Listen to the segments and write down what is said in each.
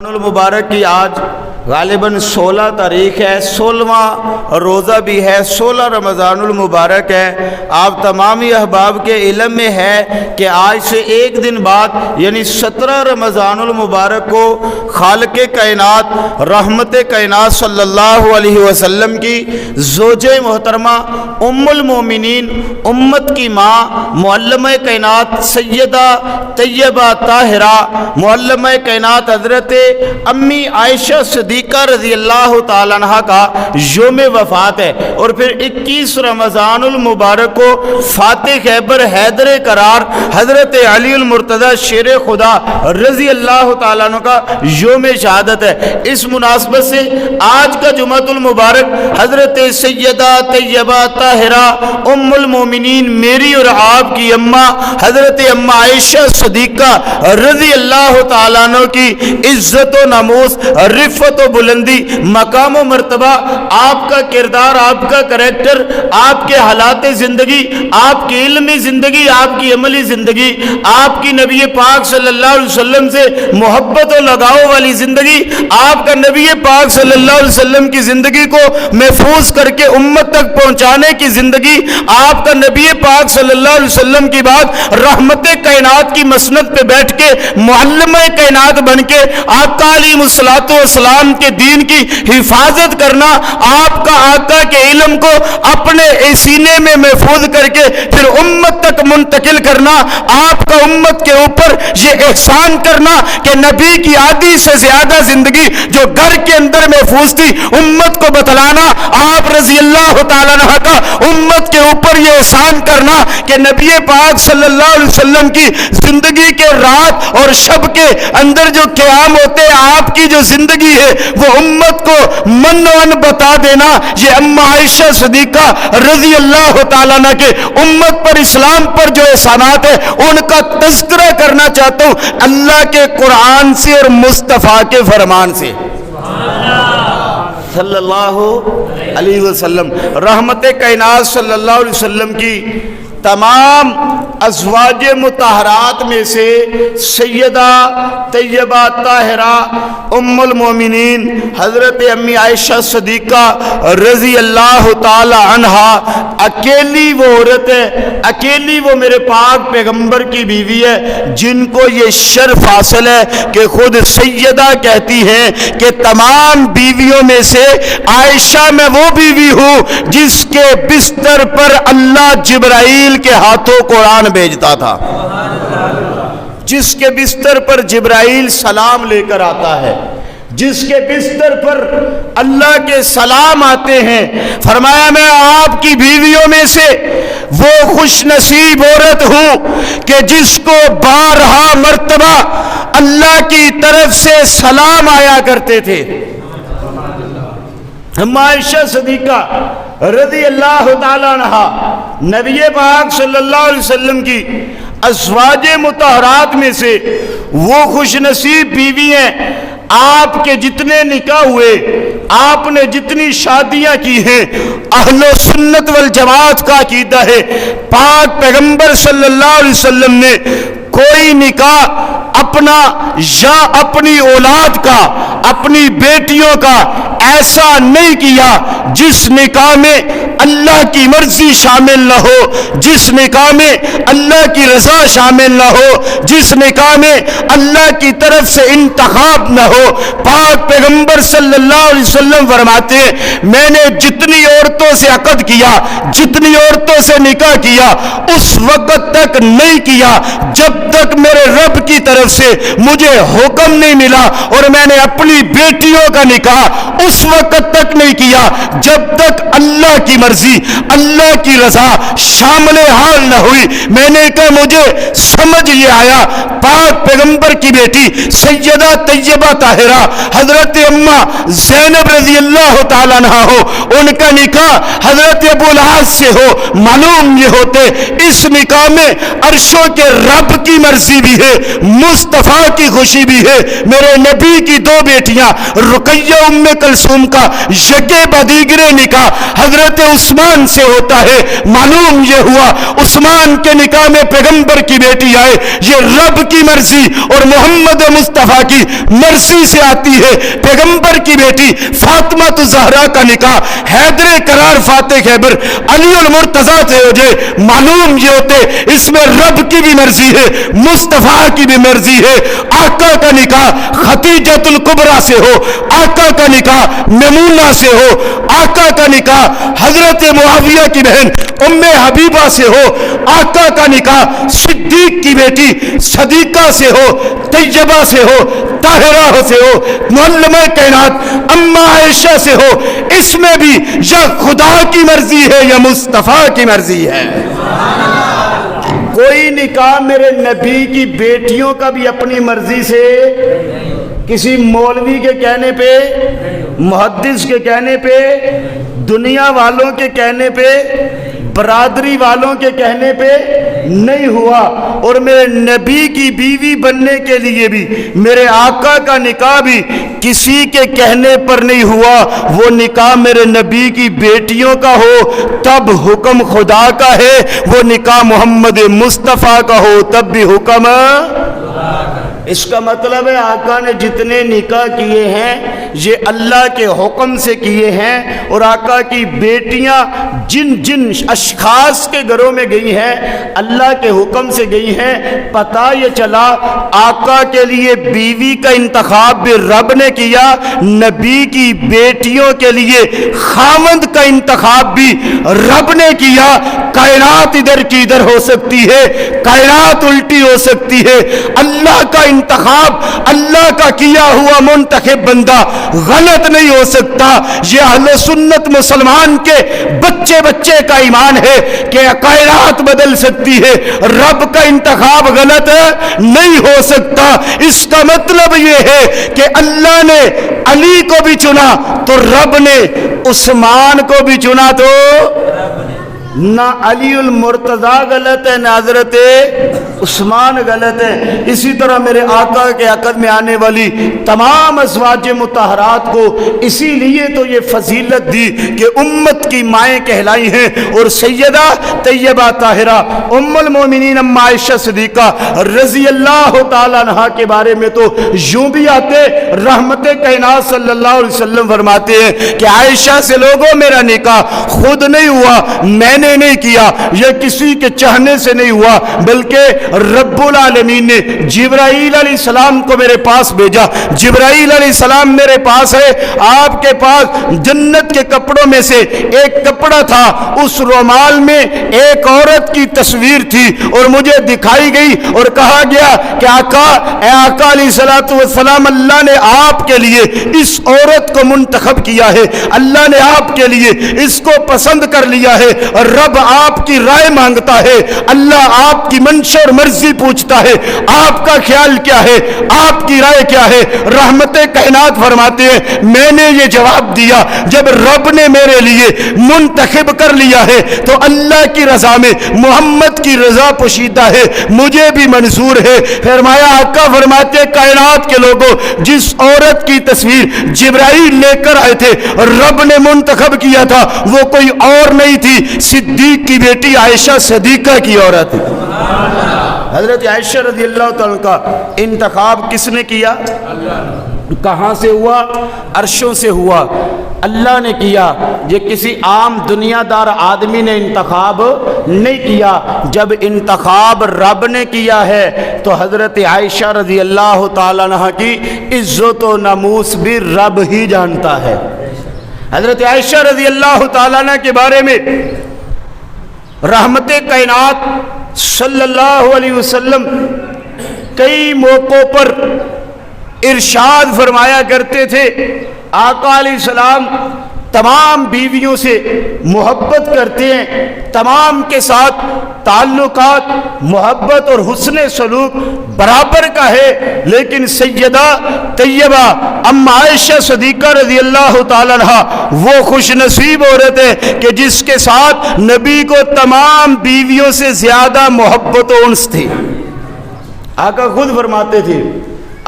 المبارک کی آج غالباً 16 تاریخ ہے، 16واں روزہ بھی ہے، 16 رمضان المبارک ہے۔ آپ تمامی احباب کے علم میں ہے کہ آج سے ایک دن بعد یعنی 17 رمضان المبارک کو خالق کائنات رحمت کائنات صلی اللہ علیہ وسلم کی زوج محترمہ ام المومنین امت کی ماں معلمہ کائنات سیدہ طیبہ طاہرہ معلمہ کائنات حضرت امی عائشہ صدیقہ رضی اللہ تعالیٰ عنہ کا یوم وفات ہے، اور پھر 21 رمضان المبارک کو فاتح خیبر حیدر قرار حضرت علی المرتضی شیر خدا رضی اللہ تعالیٰ عنہ کا یوم شہادت ہے۔ اس مناسبت سے آج کا جمعۃ المبارک حضرت سیدہ طیبہ طاہرہ ام المومنین میری اور آپ کی اماں حضرت اماں عائشہ صدیقہ رضی اللہ تعالیٰ عنہ کی عزت و ناموس رفت و بلندی مقام و مرتبہ، آپ کا کردار، آپ کا کریکٹر، آپ کے حالات زندگی، آپ کی علمی زندگی، آپ کی عملی زندگی، آپ کی نبی پاک صلی اللہ علیہ وسلم سے محبت و لگاؤ والی زندگی، آپ کا نبی پاک صلی اللہ علیہ وسلم کی زندگی کو محفوظ کر کے امت تک پہنچانے کی زندگی، آپ کا نبی پاک صلی اللہ علیہ وسلم کی بات رحمت کائنات کی مسند پہ بیٹھ کے معلمہ کائنات بن کے آقا علیہ الصلوۃ والسلام کے دین کی حفاظت کرنا، آپ کا آقا کے علم کو اپنے سینے میں محفوظ کر کے پھر امت تک منتقل کرنا، آپ کا امت کے اوپر یہ احسان کرنا کہ نبی کی آدھی سے زیادہ زندگی جو گھر کے اندر محفوظ تھی امت کو بتلانا، آپ رضی اللہ تعالیٰ عنہ کا امت کے اوپر یہ احسان کرنا کہ نبی پاک صلی اللہ علیہ وسلم کی زندگی کے رات اور شب کے اندر جو قیام ہوتے آپ کی جو زندگی ہے وہ امت کو من و ان بتا دینا۔ یہ اماں عائشہ صدیقہ رضی اللہ تعالیٰ عنہ کے امت پر اسلام پر جو احسانات ہے ان کا تذکرہ کرنا چاہتا ہوں اللہ کے قرآن سے اور مصطفیٰ کے فرمان سے صلی اللہ علیہ وسلم۔ رحمت کائنات صلی اللہ علیہ وسلم کی تمام ازواج مطہرات میں سے سیدہ طیبہ طاہرہ ام المومنین حضرت امی عائشہ صدیقہ رضی اللہ تعالی عنہا اکیلی وہ عورت ہے، اکیلی وہ میرے پاک پیغمبر کی بیوی ہے جن کو یہ شرف حاصل ہے کہ خود سیدہ کہتی ہیں کہ تمام بیویوں میں سے عائشہ میں وہ بیوی ہوں جس کے بستر پر اللہ جبرائیل کے ہاتھوں قرآن بھیجتا تھا، جس کے بستر پر جبرائیل سلام لے کر آتا ہے، جس کے بستر پر اللہ کے سلام آتے ہیں۔ فرمایا میں آپ کی بیویوں میں سے وہ خوش نصیب عورت ہوں کہ جس کو 12 مرتبہ اللہ کی طرف سے سلام آیا کرتے تھے۔ عائشہ صدیقہ رضی اللہ تعالیٰ عنہ نبی پاک صلی اللہ علیہ وسلم کی ازواج مطہرات میں سے وہ خوش نصیب بیوی ہیں۔ آپ کے جتنے نکاح ہوئے، آپ نے جتنی شادیاں کی ہیں، اہل سنت والجماعت کا عقیدہ ہے پاک پیغمبر صلی اللہ علیہ وسلم نے کوئی نکاح اپنا یا اپنی اولاد کا، اپنی بیٹیوں کا ایسا نہیں کیا جس نکاح میں اللہ کی مرضی شامل نہ ہو، جس نکاح میں اللہ کی رضا شامل نہ ہو، جس نکاح میں اللہ کی طرف سے انتخاب نہ ہو۔ پاک پیغمبر صلی اللہ علیہ وسلم فرماتے ہیں میں نے جتنی عورتوں سے عقد کیا، جتنی عورتوں سے نکاح کیا، اس وقت تک نہیں کیا جب تک میرے رب کی طرف سے مجھے حکم نہیں ملا، اور میں نے اپنی بیٹیوں کا نکاح اس وقت تک نہیں کیا جب تک اللہ کی مرضی، اللہ کی رضا شامل حال نہ ہوئی۔ میں نے کہا مجھے سمجھ یہ آیا پاک پیغمبر کی بیٹی سیدہ طیبہ طاہرہ حضرت اماں زینب رضی اللہ تعالیٰ عنہ ہو، ان کا نکاح حضرت ابو العاص سے ہو، معلوم یہ ہوتے اس نکاح میں عرشوں کے رب کی مرضی بھی ہے، مصطفیٰ کی خوشی بھی ہے۔ میرے نبی کی 2 بیٹیاں رقیہ ام کلثوم کا یکے بدیگرے نکاح حضرت عثمان سے ہوتا ہے۔ معلوم یہ ہوا عثمان کے نکاح میں پیغمبر کی بیٹی آئے، یہ رب کی مرضی اور محمد مصطفیٰ کی مرضی سے آتی ہے۔ پیغمبر کی بیٹی فاطمہ الزہرا کا نکاح حیدر قرار فاتح خیبر علی المرتضیٰ سے ہو جائے، معلوم یہ ہوتے اس میں رب کی بھی مرضی ہے، مصطفیٰ کی بھی مرضی ہے۔ آقا کا نکاح خدیجۃ الکبریٰ سے ہو، آقا کا نکاح میمونہ سے ہو، آقا کا نکاح حضرت معاویہ کی بہن ام حبیبہ سے ہو، آقا کا نکاح صدیق کی بیٹی صدیقہ سے ہو، طیبہ سے ہو، طاہرہ سے ہو، معلمہ کائنات اما عائشہ سے ہو، اس میں بھی یا خدا کی مرضی ہے یا مصطفیٰ کی مرضی ہے۔ کوئی نکاح میرے نبی کی بیٹیوں کا بھی اپنی مرضی سے، کسی مولوی کے کہنے پہ، محدث کے کہنے پہ، دنیا والوں کے کہنے پہ، برادری والوں کے کہنے پہ نہیں ہوا۔ اور میرے نبی کی بیوی بننے کے لیے بھی، میرے آقا کا نکاح بھی کسی کے کہنے پر نہیں ہوا۔ وہ نکاح میرے نبی کی بیٹیوں کا ہو تب حکم خدا کا ہے، وہ نکاح محمد مصطفیٰ کا ہو تب بھی حکم۔ اس کا مطلب ہے آقا نے جتنے نکاح کیے ہیں یہ اللہ کے حکم سے کیے ہیں، اور آقا کی بیٹیاں جن جن اشخاص کے گھروں میں گئی ہیں اللہ کے حکم سے گئی ہیں۔ پتہ یہ چلا آقا کے لیے بیوی کا انتخاب بھی رب نے کیا، نبی کی بیٹیوں کے لیے خاوند کا انتخاب بھی رب نے کیا۔ کائنات ادھر کی ادھر ہو سکتی ہے، کائنات الٹی ہو سکتی ہے، اللہ کا انتخاب، اللہ کا کیا ہوا منتخب بندہ غلط نہیں ہو سکتا۔ یہ اہل سنت مسلمان کے بچے بچے کا ایمان ہے کہ کائنات بدل سکتی ہے، رب کا انتخاب غلط نہیں ہو سکتا۔ اس کا مطلب یہ ہے کہ اللہ نے علی کو بھی چنا تو رب نے عثمان کو بھی چنا، تو نہ علی المرتضیٰ غلط ہے نہ حضرت عثمان غلط ہے۔ اسی طرح میرے آقا کے عقد میں آنے والی تمام ازواج مطہرات کو اسی لیے تو یہ فضیلت دی کہ امت کی مائیں کہلائی ہیں، اور سیدہ طیبہ طاہرہ ام المومنین ام عائشہ صدیقہ رضی اللہ تعالیٰ عنہا کے بارے میں تو یوں بھی آتے، رحمت کائنات صلی اللہ علیہ وسلم فرماتے ہیں کہ عائشہ سے لوگوں میرا نکاح خود نہیں ہوا، میں نے نہیں کیا، یہ کسی کے چاہنے سے نہیں ہوا، بلکہ رب العالمین نے جبرائیل علیہ السلام کو میرے پاس بھیجا۔ جبرائیل علیہ السلام میرے پاس ہے، آپ کے پاس جنت کے کپڑوں میں سے ایک کپڑا تھا، اس رومال میں ایک عورت کی تصویر تھی، اور مجھے دکھائی گئی اور کہا گیا کہ آقا، اے آقا علیہ الصلوۃ والسلام، اللہ نے آپ کے لیے اس عورت کو منتخب کیا ہے، اللہ نے آپ کے لیے اس کو پسند کر لیا ہے، اور رب آپ کی رائے مانگتا ہے، اللہ آپ کی منشا اور مرضی پوچھتا ہے، آپ کا خیال کیا ہے، آپ کی رائے کیا ہے۔ رحمت کائنات فرماتے ہیں میں نے یہ جواب دیا، جب رب نے میرے لیے منتخب کر لیا ہے تو اللہ کی رضا میں محمد کی رضا پوشیدہ ہے، مجھے بھی منظور ہے۔ فرمایا آقا فرماتے کائنات کے لوگوں، جس عورت کی تصویر جبرائیل لے کر آئے تھے رب نے منتخب کیا تھا، وہ کوئی اور نہیں تھی، صدیق کی بیٹی عائشہ صدیقہ کی عورت تھی۔ حضرت عائشہ رضی اللہ تعالیٰ کا انتخاب کس نے کیا؟ کہاں سے ہوا؟ عرشوں سے ہوا، اللہ نے کیا۔ یہ کسی عام دنیا دار آدمی نے انتخاب نہیں کیا، جب انتخاب رب نے کیا ہے تو حضرت عائشہ رضی اللہ تعالیٰ عنہ کی عزت و ناموس بھی رب ہی جانتا ہے۔ حضرت عائشہ رضی اللہ تعالیٰ عنہ کے بارے میں رحمت کائنات صلی اللہ علیہ وسلم کئی موقعوں پر ارشاد فرمایا کرتے تھے، آقا علیہ السلام تمام بیویوں سے محبت کرتے ہیں، تمام کے ساتھ تعلقات، محبت اور حسن سلوک برابر کا ہے، لیکن سیدہ طیبہ ام عائشہ صدیقہ رضی اللہ تعالیٰ عنہ وہ خوش نصیب عورت ہے کہ جس کے ساتھ نبی کو تمام بیویوں سے زیادہ محبت و انس تھی۔ آقا خود فرماتے تھے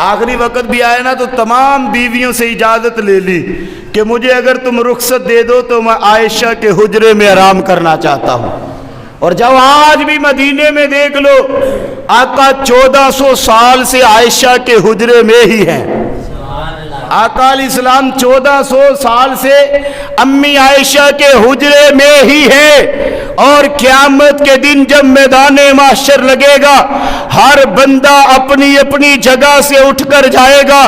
आखिरी वक्त भी आया ना तो तमाम बीवियों से इजाज़त ले ली कि मुझे अगर तुम रुख्सत दे दो तो मैं आयशा के हुजरे में आराम करना चाहता हूँ। और जब आज भी मदीने में देख लो, आका 1400 साल से आयशा के हुजरे में ही हैं। आका अलैहिस्सलाम 1400 साल से अम्मी आयशा के हुजरे में ही है। और क़यामत के दिन जब मैदान महशर लगेगा, हर बंदा अपनी अपनी जगह से उठकर जाएगा।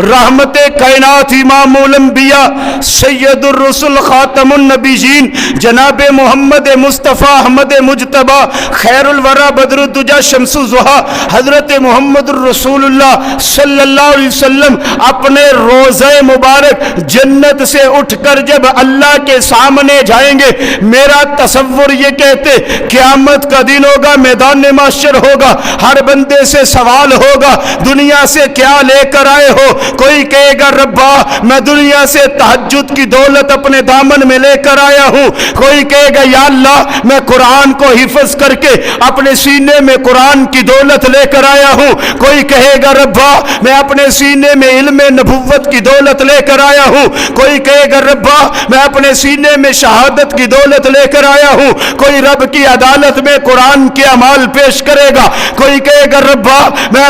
रहमते कायनात इमामुल अंबिया सैयदुर रसूल खातमुन नबीयीन जनाब मोहम्मद मुस्तफ़ा अहमद मुजतबा खैरुल वरा बदरुद्दुजा शम्सुज़्ज़ुहा हजरत मोहम्मदुर रसूलुल्लाह सल्लल्लाहु अलैहि वसल्लम अपने रोज़े मुबारक जन्नत से उठकर जब अल्लाह के सामने जाएंगे, मेरा तसव्वुर ये कहते क़यामत का दिन होगा, मैदान महशर होगा, हर बंदे से सवाल होगा दुनिया से क्या लेकर आए हो। कोई कहेगा रब्बा मैं दुनिया से तहज्जुद की दौलत अपने दामन में लेकर आया हूँ। कोई कहेगा या अल्लाह मैं कुरान को हिफ्ज़ करके अपने सीने में कुरान की दौलत लेकर आया हूँ। कोई कहेगा रब्बा मैं अपने सीने में इल्म नबुव्वत की दौलत लेकर आया हूँ। कोई कहेगा रब्बा मैं अपने सीने में शहादत की दौलत लेकर आया हूँ। कोई रब की अदालत में कुरान के अमाल पेश करेगा। कोई कहेगा रब्बा मैं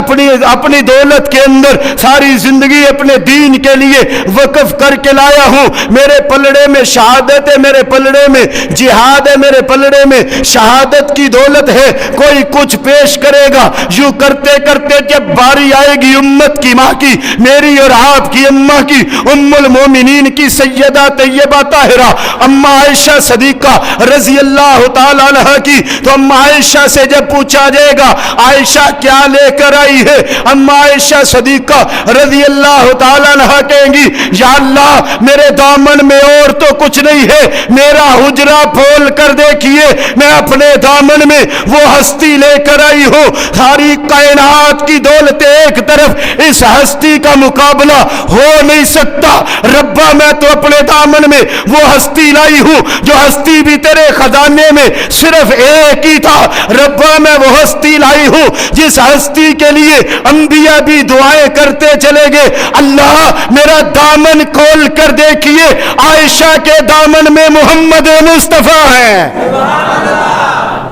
अपनी दौलत के अंदर सारी जिंदगी अपने दीन के लिए वक्फ करके लाया हूँ। मेरे पलड़े में शहादत है, मेरे पलड़े में जिहाद है, मेरे पलड़े में शहादत की दौलत है। कोई कुछ पेश करेगा। यूं करते करते जब बारी आएगी उम्मत की माँ की, मेरी और आपकी अम्मा की, उम्मुल मोमिनीन की सैयदा तैयबा ताहिरा अम्मा आयशा सदीका रजी अल्लाह ताला अन्हा की, तो अम्मा आयशा से जब पूछा जाएगा आयशा क्या लेकर आई है, अम्मा आयशा सदीका रजी अल्लाह ताला अन्हा कहेंगी या अल्लाह मेरे दामन में और तो कुछ नहीं है, मेरा हुजरा खोल कर देखिए, मैं अपने दामन में वो हस्ती लेकर आई हूँ। सारी कायनात की दौलत एक तरफ, इस हस्ती का मुकाबला हो नहीं सकता। रब्बा मैं तो अपने दामन में वो हस्ती लाई हूँ जो हस्ती भी तेरे खजाने में सिर्फ एक ही था। रब्बा मैं वो हस्ती लाई हूँ जिस हस्ती के लिए अंबिया भी दुआएं करते चले गए, अल्लाह मेरा दामन खोल कर देखिए, आयशा के दामन में मोहम्मद मुस्तफ़ा है।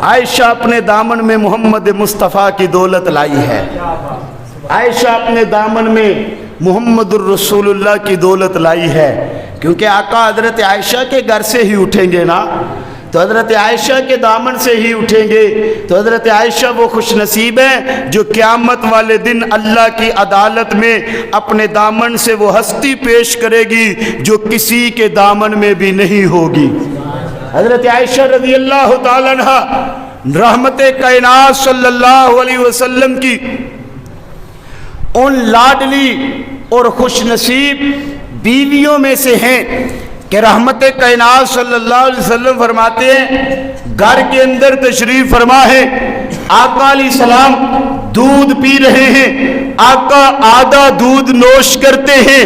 आयशा अपने दामन में मोहम्मद मुस्तफ़ा की दौलत लाई है। आयशा अपने दामन में मुहम्मदुर रसूलुल्लाह की दौलत लाई है। क्योंकि आका हजरत आयशा के घर से ही उठेंगे ना, तो हजरत आयशा के दामन से ही उठेंगे। तो हजरत आयशा वो खुश नसीब है जो क़यामत वाले दिन अल्लाह की अदालत में अपने दामन से वो हस्ती पेश करेगी जो किसी के दामन में भी नहीं होगी। हजरत आयशा रज़ी अल्लाह ताला अन्हा रहमते कायनात सल्लल्लाहु अलैहि वसल्लम की उन लाडली और खुश नसीब बीवियों में से हैं कि रहमते कायनात सल्लल्लाहु अलैहि वसल्लम फरमाते हैं घर के अंदर तशरीफ फरमा है, आका अलैहिस्सलाम दूध पी रहे हैं, आका आधा दूध नोश करते हैं,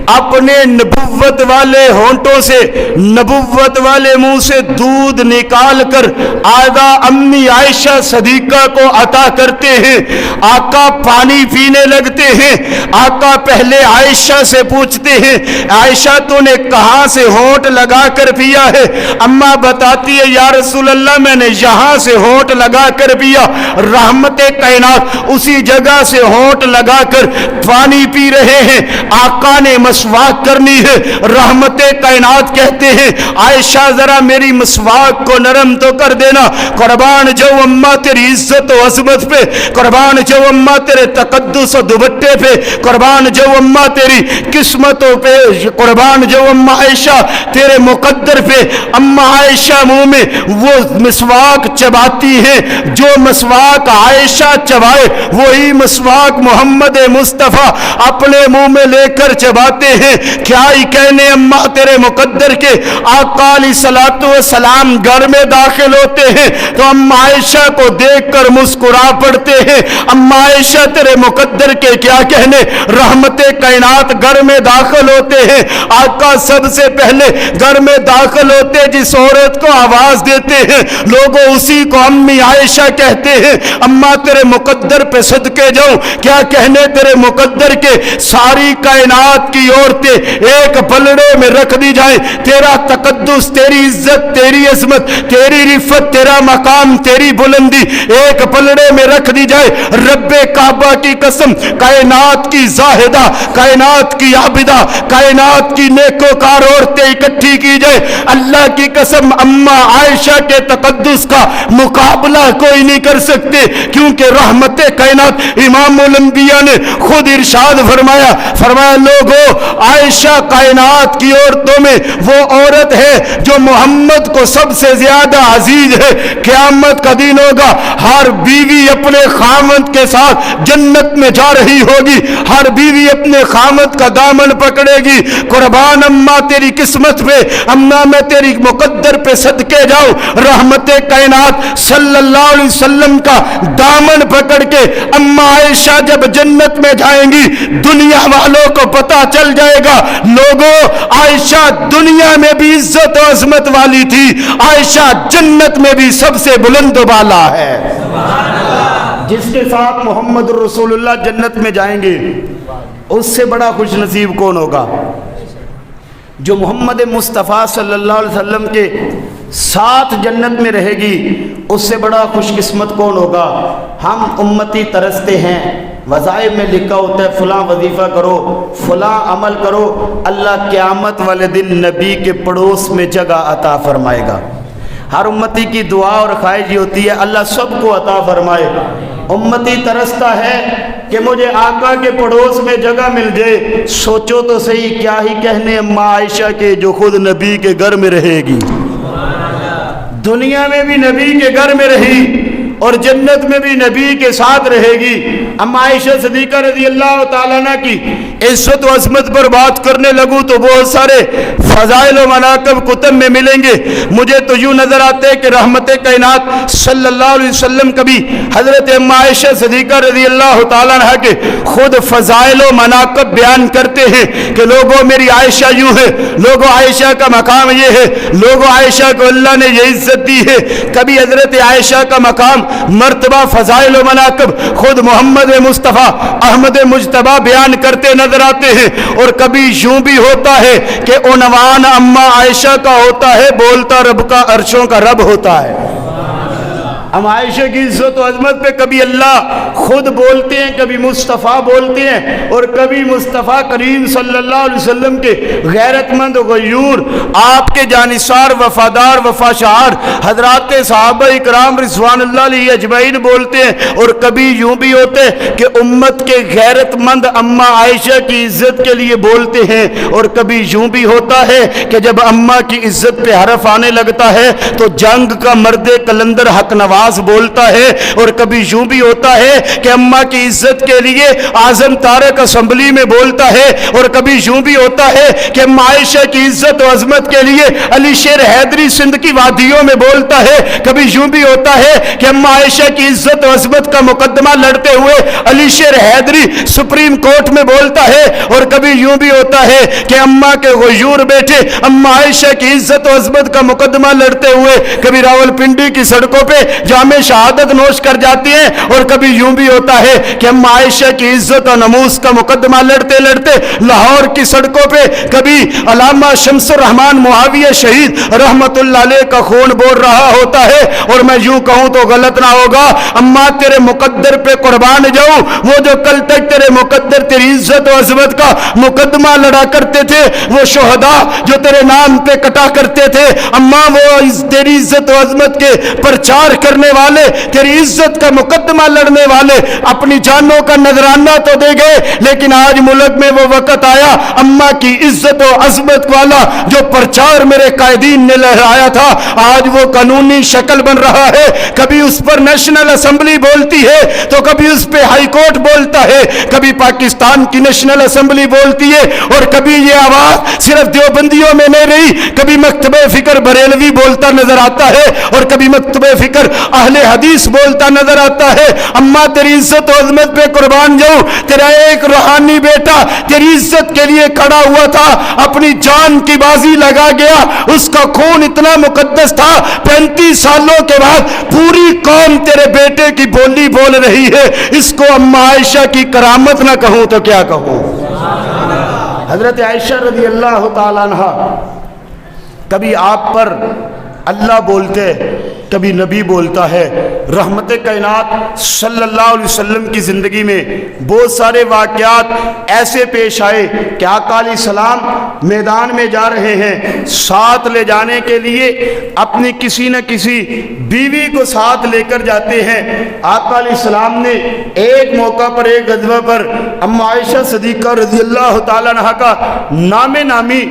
अपने नबुव्वत वाले होंठों से, नबुव्वत वाले मुंह से दूध निकाल कर आधा अम्मी आयशा सदीका को अता करते हैं। आका पानी पीने लगते हैं। आका पहले आयशा से पूछते हैं आयशा तूने कहाँ से होंठ लगा कर पिया है? अम्मा बताती है या रसूल अल्लाह मैंने यहाँ से होंठ लगा कर पिया। रहमते कायनात उसी जगह से होंठ लगाकर पानी पी रहे हैं। आका ने मसवाक करनी है। रहमते कायनात कहते हैं आयशा जरा मेरी मसवाक को नरम तो कर देना। कुर्बान जाऊं अम्मा तेरी इज्जत और अजमत पे, कुर्बान जाऊं अम्मा तेरे तकद्दुस और दुपट्टे पे, कुर्बान जाऊं अम्मा तेरी किस्मतों पे, कुर्बान जाऊं अम्मा आयशा तेरे मुकद्दर पे। अम्मा आयशा मुंह में वो मसवाक चबाती है, जो मसवाक आयशा चबाए वही मसवाक मोहम्मद मुस्तफ़ा अपने मुंह में लेकर चबाते हैं। क्या ही कहने अम्मा तेरे मुकद्दर के। आका अलैहिस्सलातु वस्सलाम घर में दाखिल होते हैं तो अम्मा आयशा को देखकर मुस्कुरा पड़ते हैं। अम्मा आयशा तेरे मुकद्दर के क्या कहने। रहमते कायनात घर में दाखिल होते हैं। आका सबसे पहले घर में दाखिल होते जिस औरत को आवाज देते हैं लोगों उसी को अम्मी आयशा कहते हैं। अम्मा तेरे मुकद्दर पे सदके जाऊं, क्या کہنے تیرے مقدر کے ساری کائنات کی عورتیں ایک پلڑے میں رکھ دی جائیں، تیرا تقدس، تیری عزت، تیری عظمت، تیری رفت، تیرا مقام، تیری بلندی ایک پلڑے میں رکھ دی جائے، رب کعبہ کی قسم، کائنات کی زاہدہ، کائنات کی عابدہ، کائنات کی نیکوکار عورتیں اکٹھی کی جائے، اللہ کی قسم اماں عائشہ کے تقدس کا مقابلہ کوئی نہیں کر سکتے، کیونکہ رحمت کائنات امام الانبیاء نے خود ارشاد فرمایا لوگو عائشہ کائنات کی عورتوں میں وہ عورت ہے جو محمد کو سب سے زیادہ عزیز ہے، قیامت کا دن ہوگا ہر بیوی اپنے خامند کے ساتھ جنت میں جا رہی ہوگی، ہر بیوی اپنے خامند کا دامن پکڑے گی، قربان اماں تیری قسمت پہ، اماں میں تیری مقدر پہ صدقے جاؤ، رحمت کائنات صلی اللہ علیہ وسلم کا دامن پکڑ کے اماں عائشہ جب جنت میں جائیں گی دنیا والوں کو پتا چل جائے گا لوگوں عائشہ دنیا میں بھی عزت و عظمت والی تھی، عائشہ جنت میں بھی سب سے بلند و بالا ہے۔ جس کے ساتھ محمد رسول اللہ جنت میں جائیں گے اس سے بڑا خوش نصیب کون ہوگا؟ جو محمد مصطفیٰ صلی اللہ علیہ وسلم کے ساتھ جنت میں رہے گی اس سے بڑا خوش قسمت کون ہوگا؟ ہم امتی ترستے ہیں، وظائف میں لکھا ہوتا ہے فلاں وظیفہ کرو، فلاں عمل کرو، اللہ قیامت والے دن نبی کے پڑوس میں جگہ عطا فرمائے گا۔ ہر امتی کی دعا اور خواہش یہ ہوتی ہے اللہ سب کو عطا فرمائے، امتی ترستا ہے کہ مجھے آقا کے پڑوس میں جگہ مل جائے۔ سوچو تو صحیح، کیا ہی کہنے اماں عائشہ کے جو خود نبی کے گھر میں رہے گی، دنیا میں بھی نبی کے گھر میں رہی اور جنت میں بھی نبی کے ساتھ رہے گی۔ اماں عائشہ صدیقہ رضی اللہ تعالیٰ عنہ کی عزت و عظمت پر بات کرنے لگوں تو بہت سارے فضائل و مناقب کتب میں ملیں گے، مجھے تو یوں نظر آتے کہ رحمت کائنات صلی اللہ علیہ وسلم کبھی حضرت اماں عائشہ صدیقہ رضی اللہ تعالیٰ عنہ کے خود فضائل و مناقب بیان کرتے ہیں کہ لوگوں میری عائشہ یوں ہے، لوگوں عائشہ کا مقام یہ ہے، لوگوں عائشہ کو اللہ نے یہ عزت دی ہے۔ کبھی حضرت عائشہ کا مقام، مرتبہ، فضائل و مناقب خود محمد مصطفیٰ احمد مجتبیٰ بیان کرتے نظر آتے ہیں، اور کبھی یوں بھی ہوتا ہے کہ عنوان اماں عائشہ کا ہوتا ہے بولتا رب کا، عرشوں کا رب ہوتا ہے۔ ہم عائشہ کی عزت و عظمت پہ کبھی اللہ خود بولتے ہیں، کبھی مصطفیٰ بولتے ہیں، اور کبھی مصطفیٰ کریم صلی اللہ علیہ وسلم کے غیرت مند غیور، آپ کے جانثار وفادار وفاشار حضرات صحابہ اکرام رضوان اللہ علیہ اجمعین بولتے ہیں، اور کبھی یوں بھی ہوتے ہیں کہ امت کے غیرت مند اماں عائشہ کی عزت کے لیے بولتے ہیں، اور کبھی یوں بھی ہوتا ہے کہ جب اماں کی عزت پہ حرف آنے لگتا ہے تو جنگ کا مرد کلندر حق نواز بولتا ہے، اور کبھی یوں بھی ہوتا ہے کہ اماں کی عزت کے لیے اعظم طارق اسمبلی میں بولتا ہے، اور کبھی یوں بھی ہوتا ہے کہ اماں عائشہ کی عزت و عظمت کے لیے علی شیر حیدری سندھ کی وادیوں میں بولتا ہے، کبھی یوں بھی ہوتا ہے کہ اماں عائشہ کی عزت و عظمت کا مقدمہ لڑتے ہوئے علی شیر حیدری سپریم کورٹ میں بولتا ہے، اور کبھی یوں بھی ہوتا ہے کہ اماں کے غیور بیٹے اماں عائشہ کی عزت و عظمت کا مقدمہ لڑتے ہوئے کبھی راولپنڈی کی سڑکوں پہ جامع شہادت نوش کر جاتی ہیں، اور کبھی یوں بھی ہوتا ہے کہ اماں عائشہ کی عزت و نموز کا مقدمہ لڑتے لڑتے لاہور کی سڑکوں پہ کبھی علامہ شمس الرحمان معاویہ شہید رحمت اللہ علیہ کا خون بول رہا ہوتا ہے، اور میں یوں کہوں تو غلط نہ ہوگا اماں تیرے مقدر پہ قربان جاؤں، وہ جو کل تک تیرے مقدر تیری عزت و عظمت کا مقدمہ لڑا کرتے تھے، وہ شہداء جو تیرے نام پہ کٹا کرتے تھے، اماں وہ تیری عزت و عظمت کے پرچار کرنے والے، تیری عزت کا مقدمہ لڑنے والے اپنی جانوں کا نذرانہ تو دے گئے، لیکن آج ملک میں وہ وقت آیا اماں کی عزت و عظمت والا جو پرچار میرے قائدین نے لہرایا تھا آج وہ قانونی شکل بن رہا ہے۔ کبھی اس پر نیشنل اسمبلی بولتی ہے تو کبھی اس پہ ہائی کورٹ بولتا ہے، کبھی پاکستان کی نیشنل اسمبلی بولتی ہے، اور کبھی یہ آواز صرف دیوبندیوں میں نہیں رہی، کبھی مکتبہ فکر بریلوی بولتا نظر آتا ہے، اور کبھی مکتبہ فکر اہل حدیث بولتا نظر آتا ہے اماں تیری عزت و عظمت پہ قربان جاؤں، تیرا ایک روحانی بیٹا تیری عزت کے لیے کھڑا ہوا تھا، اپنی جان کی بازی لگا گیا، اس کا خون اتنا مقدس تھا، 35 سالوں کے بعد پوری قوم تیرے بیٹے کی بولی بول رہی ہے، اس کو اماں عائشہ کی کرامت نہ کہوں تو کیا کہوں؟ حضرت عائشہ رضی اللہ تعالیٰ عنہ کبھی آپ پر اللہ بولتے کبھی نبی بولتا ہے، رحمت کائنات صلی اللہ علیہ وسلم کی زندگی میں بہت سارے واقعات ایسے پیش آئے کہ آقا علیہ السلام میدان میں جا رہے ہیں، ساتھ لے جانے کے لیے اپنی کسی نہ کسی بیوی کو ساتھ لے کر جاتے ہیں۔ آقا علیہ السلام نے ایک موقع پر ایک غزوہ پر اماں عائشہ صدیقہ رضی اللہ تعالیٰ عنہ کا نام نامی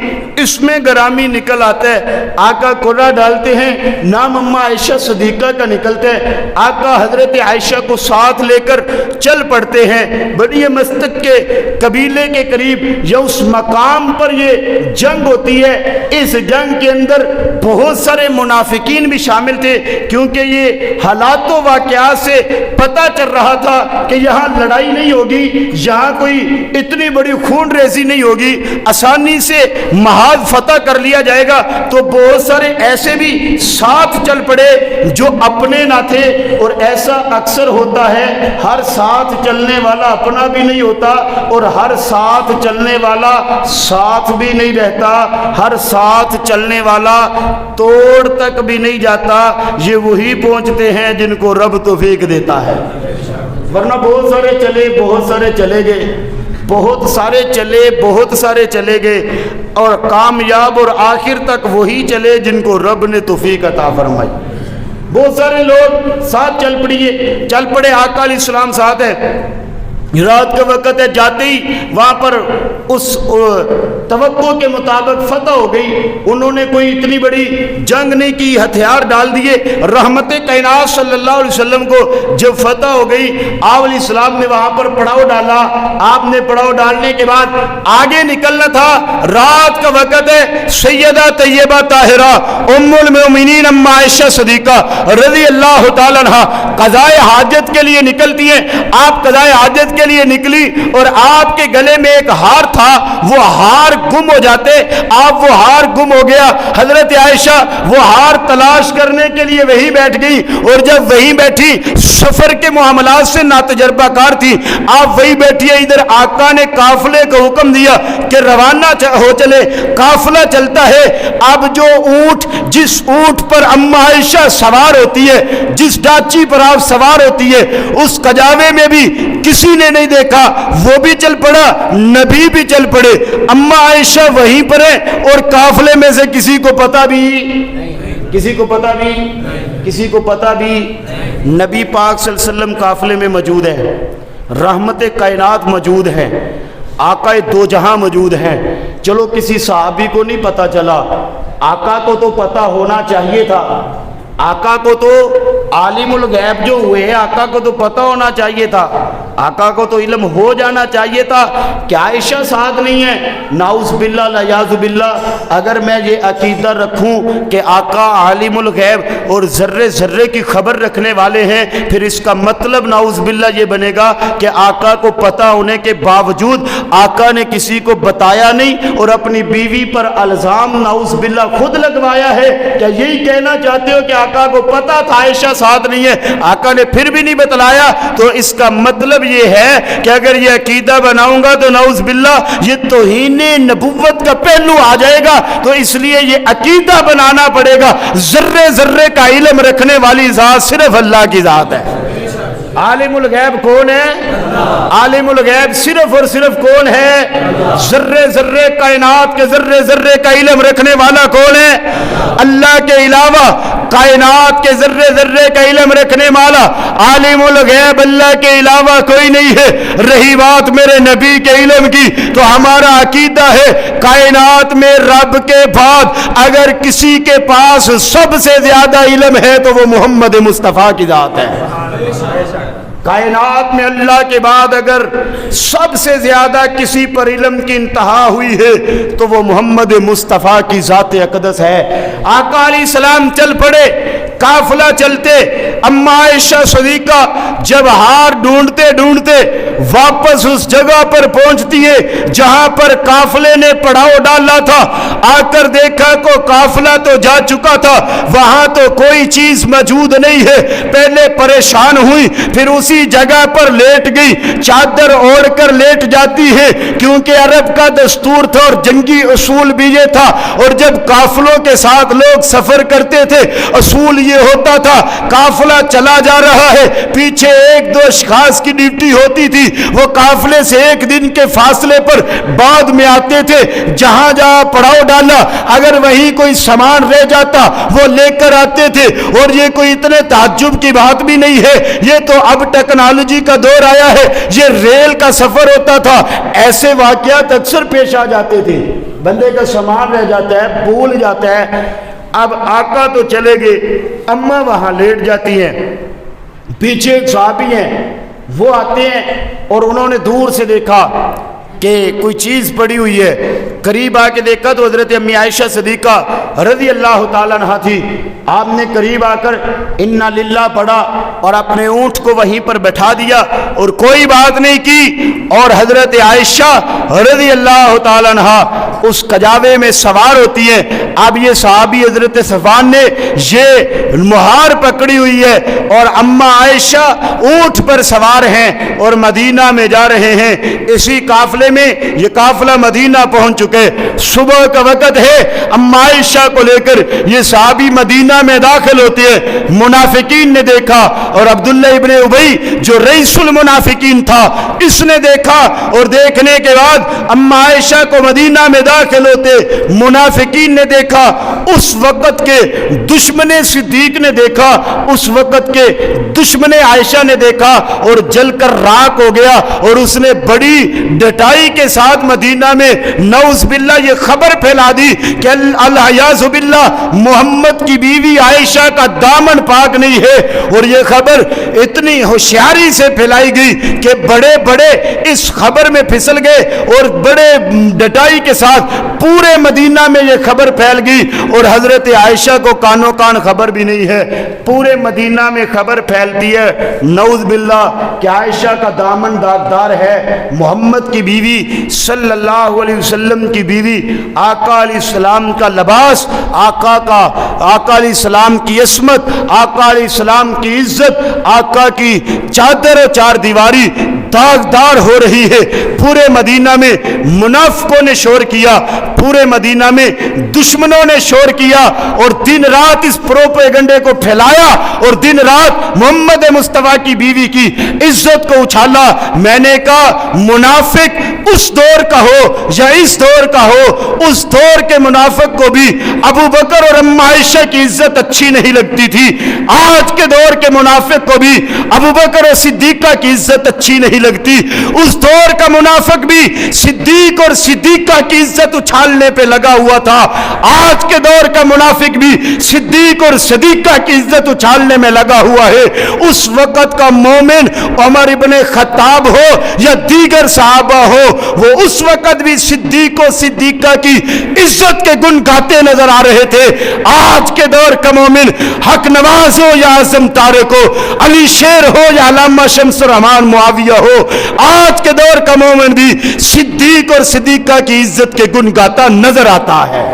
اس میں گرامی نکل آتا ہے، آقا قرہ ڈالتے ہیں، نام اماں عائشہ صدیقہ کا نکلتا ہے، آقا حضرت عائشہ کو ساتھ لے کر چل پڑتے ہیں۔ بنی مستق کے قبیلے کے قریب یا اس مقام پر یہ جنگ ہوتی ہے، اس جنگ کے اندر بہت سارے منافقین بھی شامل تھے، کیونکہ یہ حالات و واقعات سے پتہ چل رہا تھا کہ یہاں لڑائی نہیں ہوگی، یہاں کوئی اتنی بڑی خون ریزی نہیں ہوگی، آسانی سے محاذ فتح کر لیا جائے گا، تو بہت سارے ایسے بھی ساتھ چل پڑے جو اپنے نہ تھے۔ اور ایسا اکثر ہوتا ہے، ہر ساتھ چلنے والا اپنا بھی نہیں ہوتا، اور ہر ساتھ چلنے والا ساتھ بھی نہیں رہتا، ہر ساتھ چلنے والا توڑ تک بھی نہیں جاتا، یہ وہی پہنچتے ہیں جن کو رب توفیق دیتا ہے۔ ورنہ بہت سارے چلے، بہت سارے چلے گئے، بہت سارے چلے، بہت سارے چلے گئے، اور کامیاب اور آخر تک وہی چلے جن کو رب نے توفیق عطا فرمائی۔ بہت سارے لوگ ساتھ چل پڑے، آقا علیہ السلام ساتھ ہے، رات کا وقت ہے، جاتے ہی وہاں پر اس توقع کے مطابق فتح ہو گئی، انہوں نے کوئی اتنی بڑی جنگ نہیں کی، ہتھیار ڈال دیے، رحمت کائنات صلی اللہ علیہ وسلم کو جب فتح ہو گئی، آپ علیہ السلام نے وہاں پر پڑاؤ ڈالا، آپ نے پڑاؤ ڈالنے کے بعد آگے نکلنا تھا، رات کا وقت ہے، سیدہ طیبہ طاہرہ ام المؤمنین اماں عائشہ صدیقہ رضی اللہ تعالیٰ عنہ قضائے حاجت کے لیے نکلتی ہیں، آپ قضائے حاجت کے لیے نکلی اور آپ کے گلے میں ایک ہار تھا، وہ ہار گم ہو جاتے، آپ وہ ہار گم ہو گیا، حضرت عائشہ وہ ہار تلاش کرنے کے لیے وہیں بیٹھ گئی، اور جب وہیں بیٹھی سفر کے معاملات سے ناتجربہ کار تھی، آپ وہیں بیٹھی ہے، ادھر آقا نے قافلے کو حکم دیا کہ روانہ ہو چلے، قافلہ چلتا ہے، اب جو اونٹ جس اونٹ پر اماں عائشہ سوار ہوتی ہے، جس ڈاچی پر آپ سوار ہوتی ہے، اس قجاوے میں بھی کسی نے نہیں دیکھا، وہ بھی چل پڑا، نبی بھی چل پڑے، اماں عائشہ وہیں پر ہے، اور قافلے میں سے کسی کو پتہ بھی نبی پاک صلی اللہ علیہ وسلم قافلے میں موجود ہے، رحمت کائنات موجود ہے، آقا دو جہاں موجود ہیں۔ چلو کسی صحابی کو نہیں پتہ چلا، آقا کو تو پتہ ہونا چاہیے تھا، آقا کو تو عالم الغیب جو ہوئے ہیں، آقا کو تو پتہ ہونا چاہیے تھا، آقا کو تو علم ہو جانا چاہیے تھا کہ عائشہ ساتھ نہیں ہے، نعوذ باللہ لیاذ باللہ۔ اگر میں یہ عقیدہ رکھوں کہ آقا عالم الغیب اور ذرے ذرے کی خبر رکھنے والے ہیں، پھر اس کا مطلب نعوذ باللہ یہ بنے گا کہ آقا کو پتہ ہونے کے باوجود آقا نے کسی کو بتایا نہیں، اور اپنی بیوی پر الزام نعوذ باللہ خود لگوایا ہے۔ کیا یہی کہنا چاہتے ہو کہ آقا کو پتہ تھا عائشہ ساتھ نہیں ہے، آقا نے پھر بھی نہیں بتلایا؟ تو اس کا مطلب یہ ہے کہ اگر یہ عقیدہ بناؤں گا تو نعوذ باللہ یہ توہین نبوت کا پہلو آ جائے گا، تو اس لیے یہ عقیدہ بنانا پڑے گا، ذرے ذرے کا علم رکھنے والی ذات صرف اللہ کی ذات ہے۔ عالم الغیب کون ہے؟ عالم الغیب صرف اور صرف کون ہے؟ ذرے ذرے کائنات کے ذرے ذرے کا علم رکھنے والا کون ہے؟ اللہ کے علاوہ کائنات کے ذرے ذرے کا علم رکھنے والا عالم الغیب اللہ کے علاوہ کوئی نہیں ہے۔ رہی بات میرے نبی کے علم کی، تو ہمارا عقیدہ ہے کائنات میں رب کے بعد اگر کسی کے پاس سب سے زیادہ علم ہے تو وہ محمد مصطفیٰ کی ذات ہے۔ کائنات میں اللہ کے بعد اگر سب سے زیادہ کسی پر علم کی انتہا ہوئی ہے تو وہ محمد مصطفیٰ کی ذات اقدس ہے۔ آقا علیہ السلام چل پڑے، काफिला चलते। अम्मा आयशा सदीका जब हार ढूंढते ढूंढते वापस उस जगह पर पहुंचती है जहां पर काफिले ने पड़ाव डाला था, आकर देखा को काफिला तो जा चुका था, वहां तो कोई चीज मौजूद नहीं है। पहले परेशान हुई, फिर उसी जगह पर लेट गई, चादर ओढ़कर लेट जाती है, क्योंकि अरब का दस्तूर था और जंगी उसूल भी ये था। और जब काफिलों के साथ लोग सफर करते थे, असूल ये होता था, काफिला चला जा रहा है, पीछे एक दो अशखास की ड्यूटी होती थी, वो काफिले से एक दिन के फासले पर बाद में आते थे, जहां जहां पड़ाव डाला अगर वहीं कोई सामान रह जाता वो लेकर आते थे। और ये कोई इतने ताज्जुब की बात भी नहीं है, ये तो अब टेक्नोलॉजी का दौर आया है, ये रेल का सफर होता था। ऐसे वाकयात अक्सर पेश आ जाते थे, बंदे का सामान रह जाता है, भूल जाता है। अब आका तो चले गए, अम्मा वहां लेट जाती हैं, पीछे एक सहाबी हैं, वो आते हैं और उन्होंने दूर से देखा कि कोई चीज़ पड़ी हुई है। करीब आके देखा तो हजरत अम्मी आयशा सदीका रज़ी अल्लाह ताला अन्हा थी। आपने करीब आकर इन्ना लिल्लाह पढ़ा और अपने ऊँट को वहीं पर बैठा दिया और कोई बात नहीं की। और हजरत आयशा रज़ी अल्लाह ताला अन्हा उस कजावे में सवार होती हैं। अब ये सहाबी हजरत सफ़वान ने ये मुहार पकड़ी हुई है और अम्मा आयशा ऊँट पर सवार हैं और मदीना में जा रहे हैं। इसी काफिले में ये काफिला मदीना पहुंच चुके। सुबह का वक्त है, अम्मा आयशा को लेकर ये सहाबी मदीना में दाखिल होते हैं। मुनाफिकीन ने देखा और अब्दुल्ला इब्ने उबई जो रईसुल मुनाफिकीन था, इसने देखा और देखने के बाद अम्मा आयशा को मदीना में दाखिल होते मुनाफिकीन ने देखा। उस वक्त के दुश्मने सिद्दीक ने देखा, उस वक्त के दुश्मने आयशा ने देखा और जलकर राख हो गया। और उसने बड़ी डटाई के साथ मदीना में नौज बिल्ला ये खबर फैला दी कि अल-हयाज़ु बिल्लाह मोहम्मद की बीवी आयशा का दामन पाक नहीं है। और ये खबर इतनी होशियारी से फैलाई गई कि बड़े बड़े इस खबर में फिसल गए और बड़े डटाई के साथ पूरे मदीना में ये खबर फैल गई। और हजरत आयशा को कानो कान खबर भी नहीं है, पूरे मदीना में खबर फैलती है नौज बिल्ला कि आयशा का दामन दागदार है, मोहम्मद की बीवी सल्लल्लाहु अलैहि वसल्लम की बीवी, आका अलैहिस्सलाम का लिबास, आका अलैहिस्सलाम की अस्मत, आका अलैहिस्सलाम की इज्जत, आका की चादर और चार दीवारी दागदार हो रही है। पूरे मदीना में मुनाफिकों ने शोर किया, पूरे मदीना में दुश्मनों ने शोर किया और दिन रात इस प्रोपेगेंडे को फैलाया और दिन रात मोहम्मद मुस्तफा की बीवी की इज्जत को उछाला। मैंने कहा मुनाफिक उस दौर का हो या इस दौर का हो, उस दौर के मुनाफिक को भी अबू बकर और अम्मा आयशा की इज्जत अच्छी नहीं लगती थी। आज के दौर के मुनाफिक को भी अबू बकर और सिद्दीका की इज्जत अच्छी नहीं लगती। उस दौर का मुनाफिक भी सिद्दीक और सिद्दीका की इज्जत उछालने पे लगा हुआ था। आज के दौर का मुनाफिक भी सिद्दीक और सिद्दीका की इज्जत उछालने में लगा हुआ है। उस वक्त का मोमिन उमर इब्ने खत्ताब हो या दीगर साहबा हो, वो उस वक्त भी सिद्दीक और सिद्दीका की इज्जत के गुण गाते नजर आ रहे थे। आज के दौर का मोमिन हक नवाज हो या आजम तारिक हो, अली शेर हो या अल्लामा शम्स रहमान मुआविया हो, आज के दौर का मोमिन भी सिद्दीक और सिद्दीका की इज्जत के गुण गाता नजर आता है।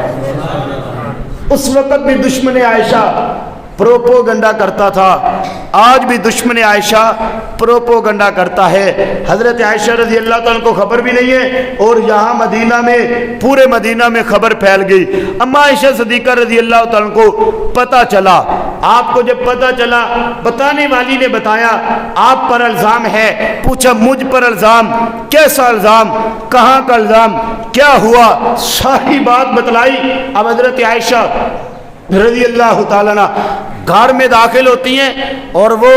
उस वक्त भी दुश्मन आयशा प्रोपोगंडा करता था, आज भी दुश्मन आयशा प्रोपोगंडा करता है। हजरत आयशा रजी अल्लाह ताला को खबर भी नहीं है और यहाँ मदीना में पूरे मदीना में खबर फैल गई। अम्मा आयशा सदीका रजी अल्लाह ताला को पता चला। आपको जब पता चला, बताने वाली ने बताया आप पर इल्जाम है। पूछा मुझ पर इल्जाम? कैसा इल्जाम? कहाँ का इल्जाम? क्या हुआ? सारी बात बतलाई। अब हजरत आयशा रज़ी अल्लाह ताला अन्हा घर में दाखिल होती हैं और वो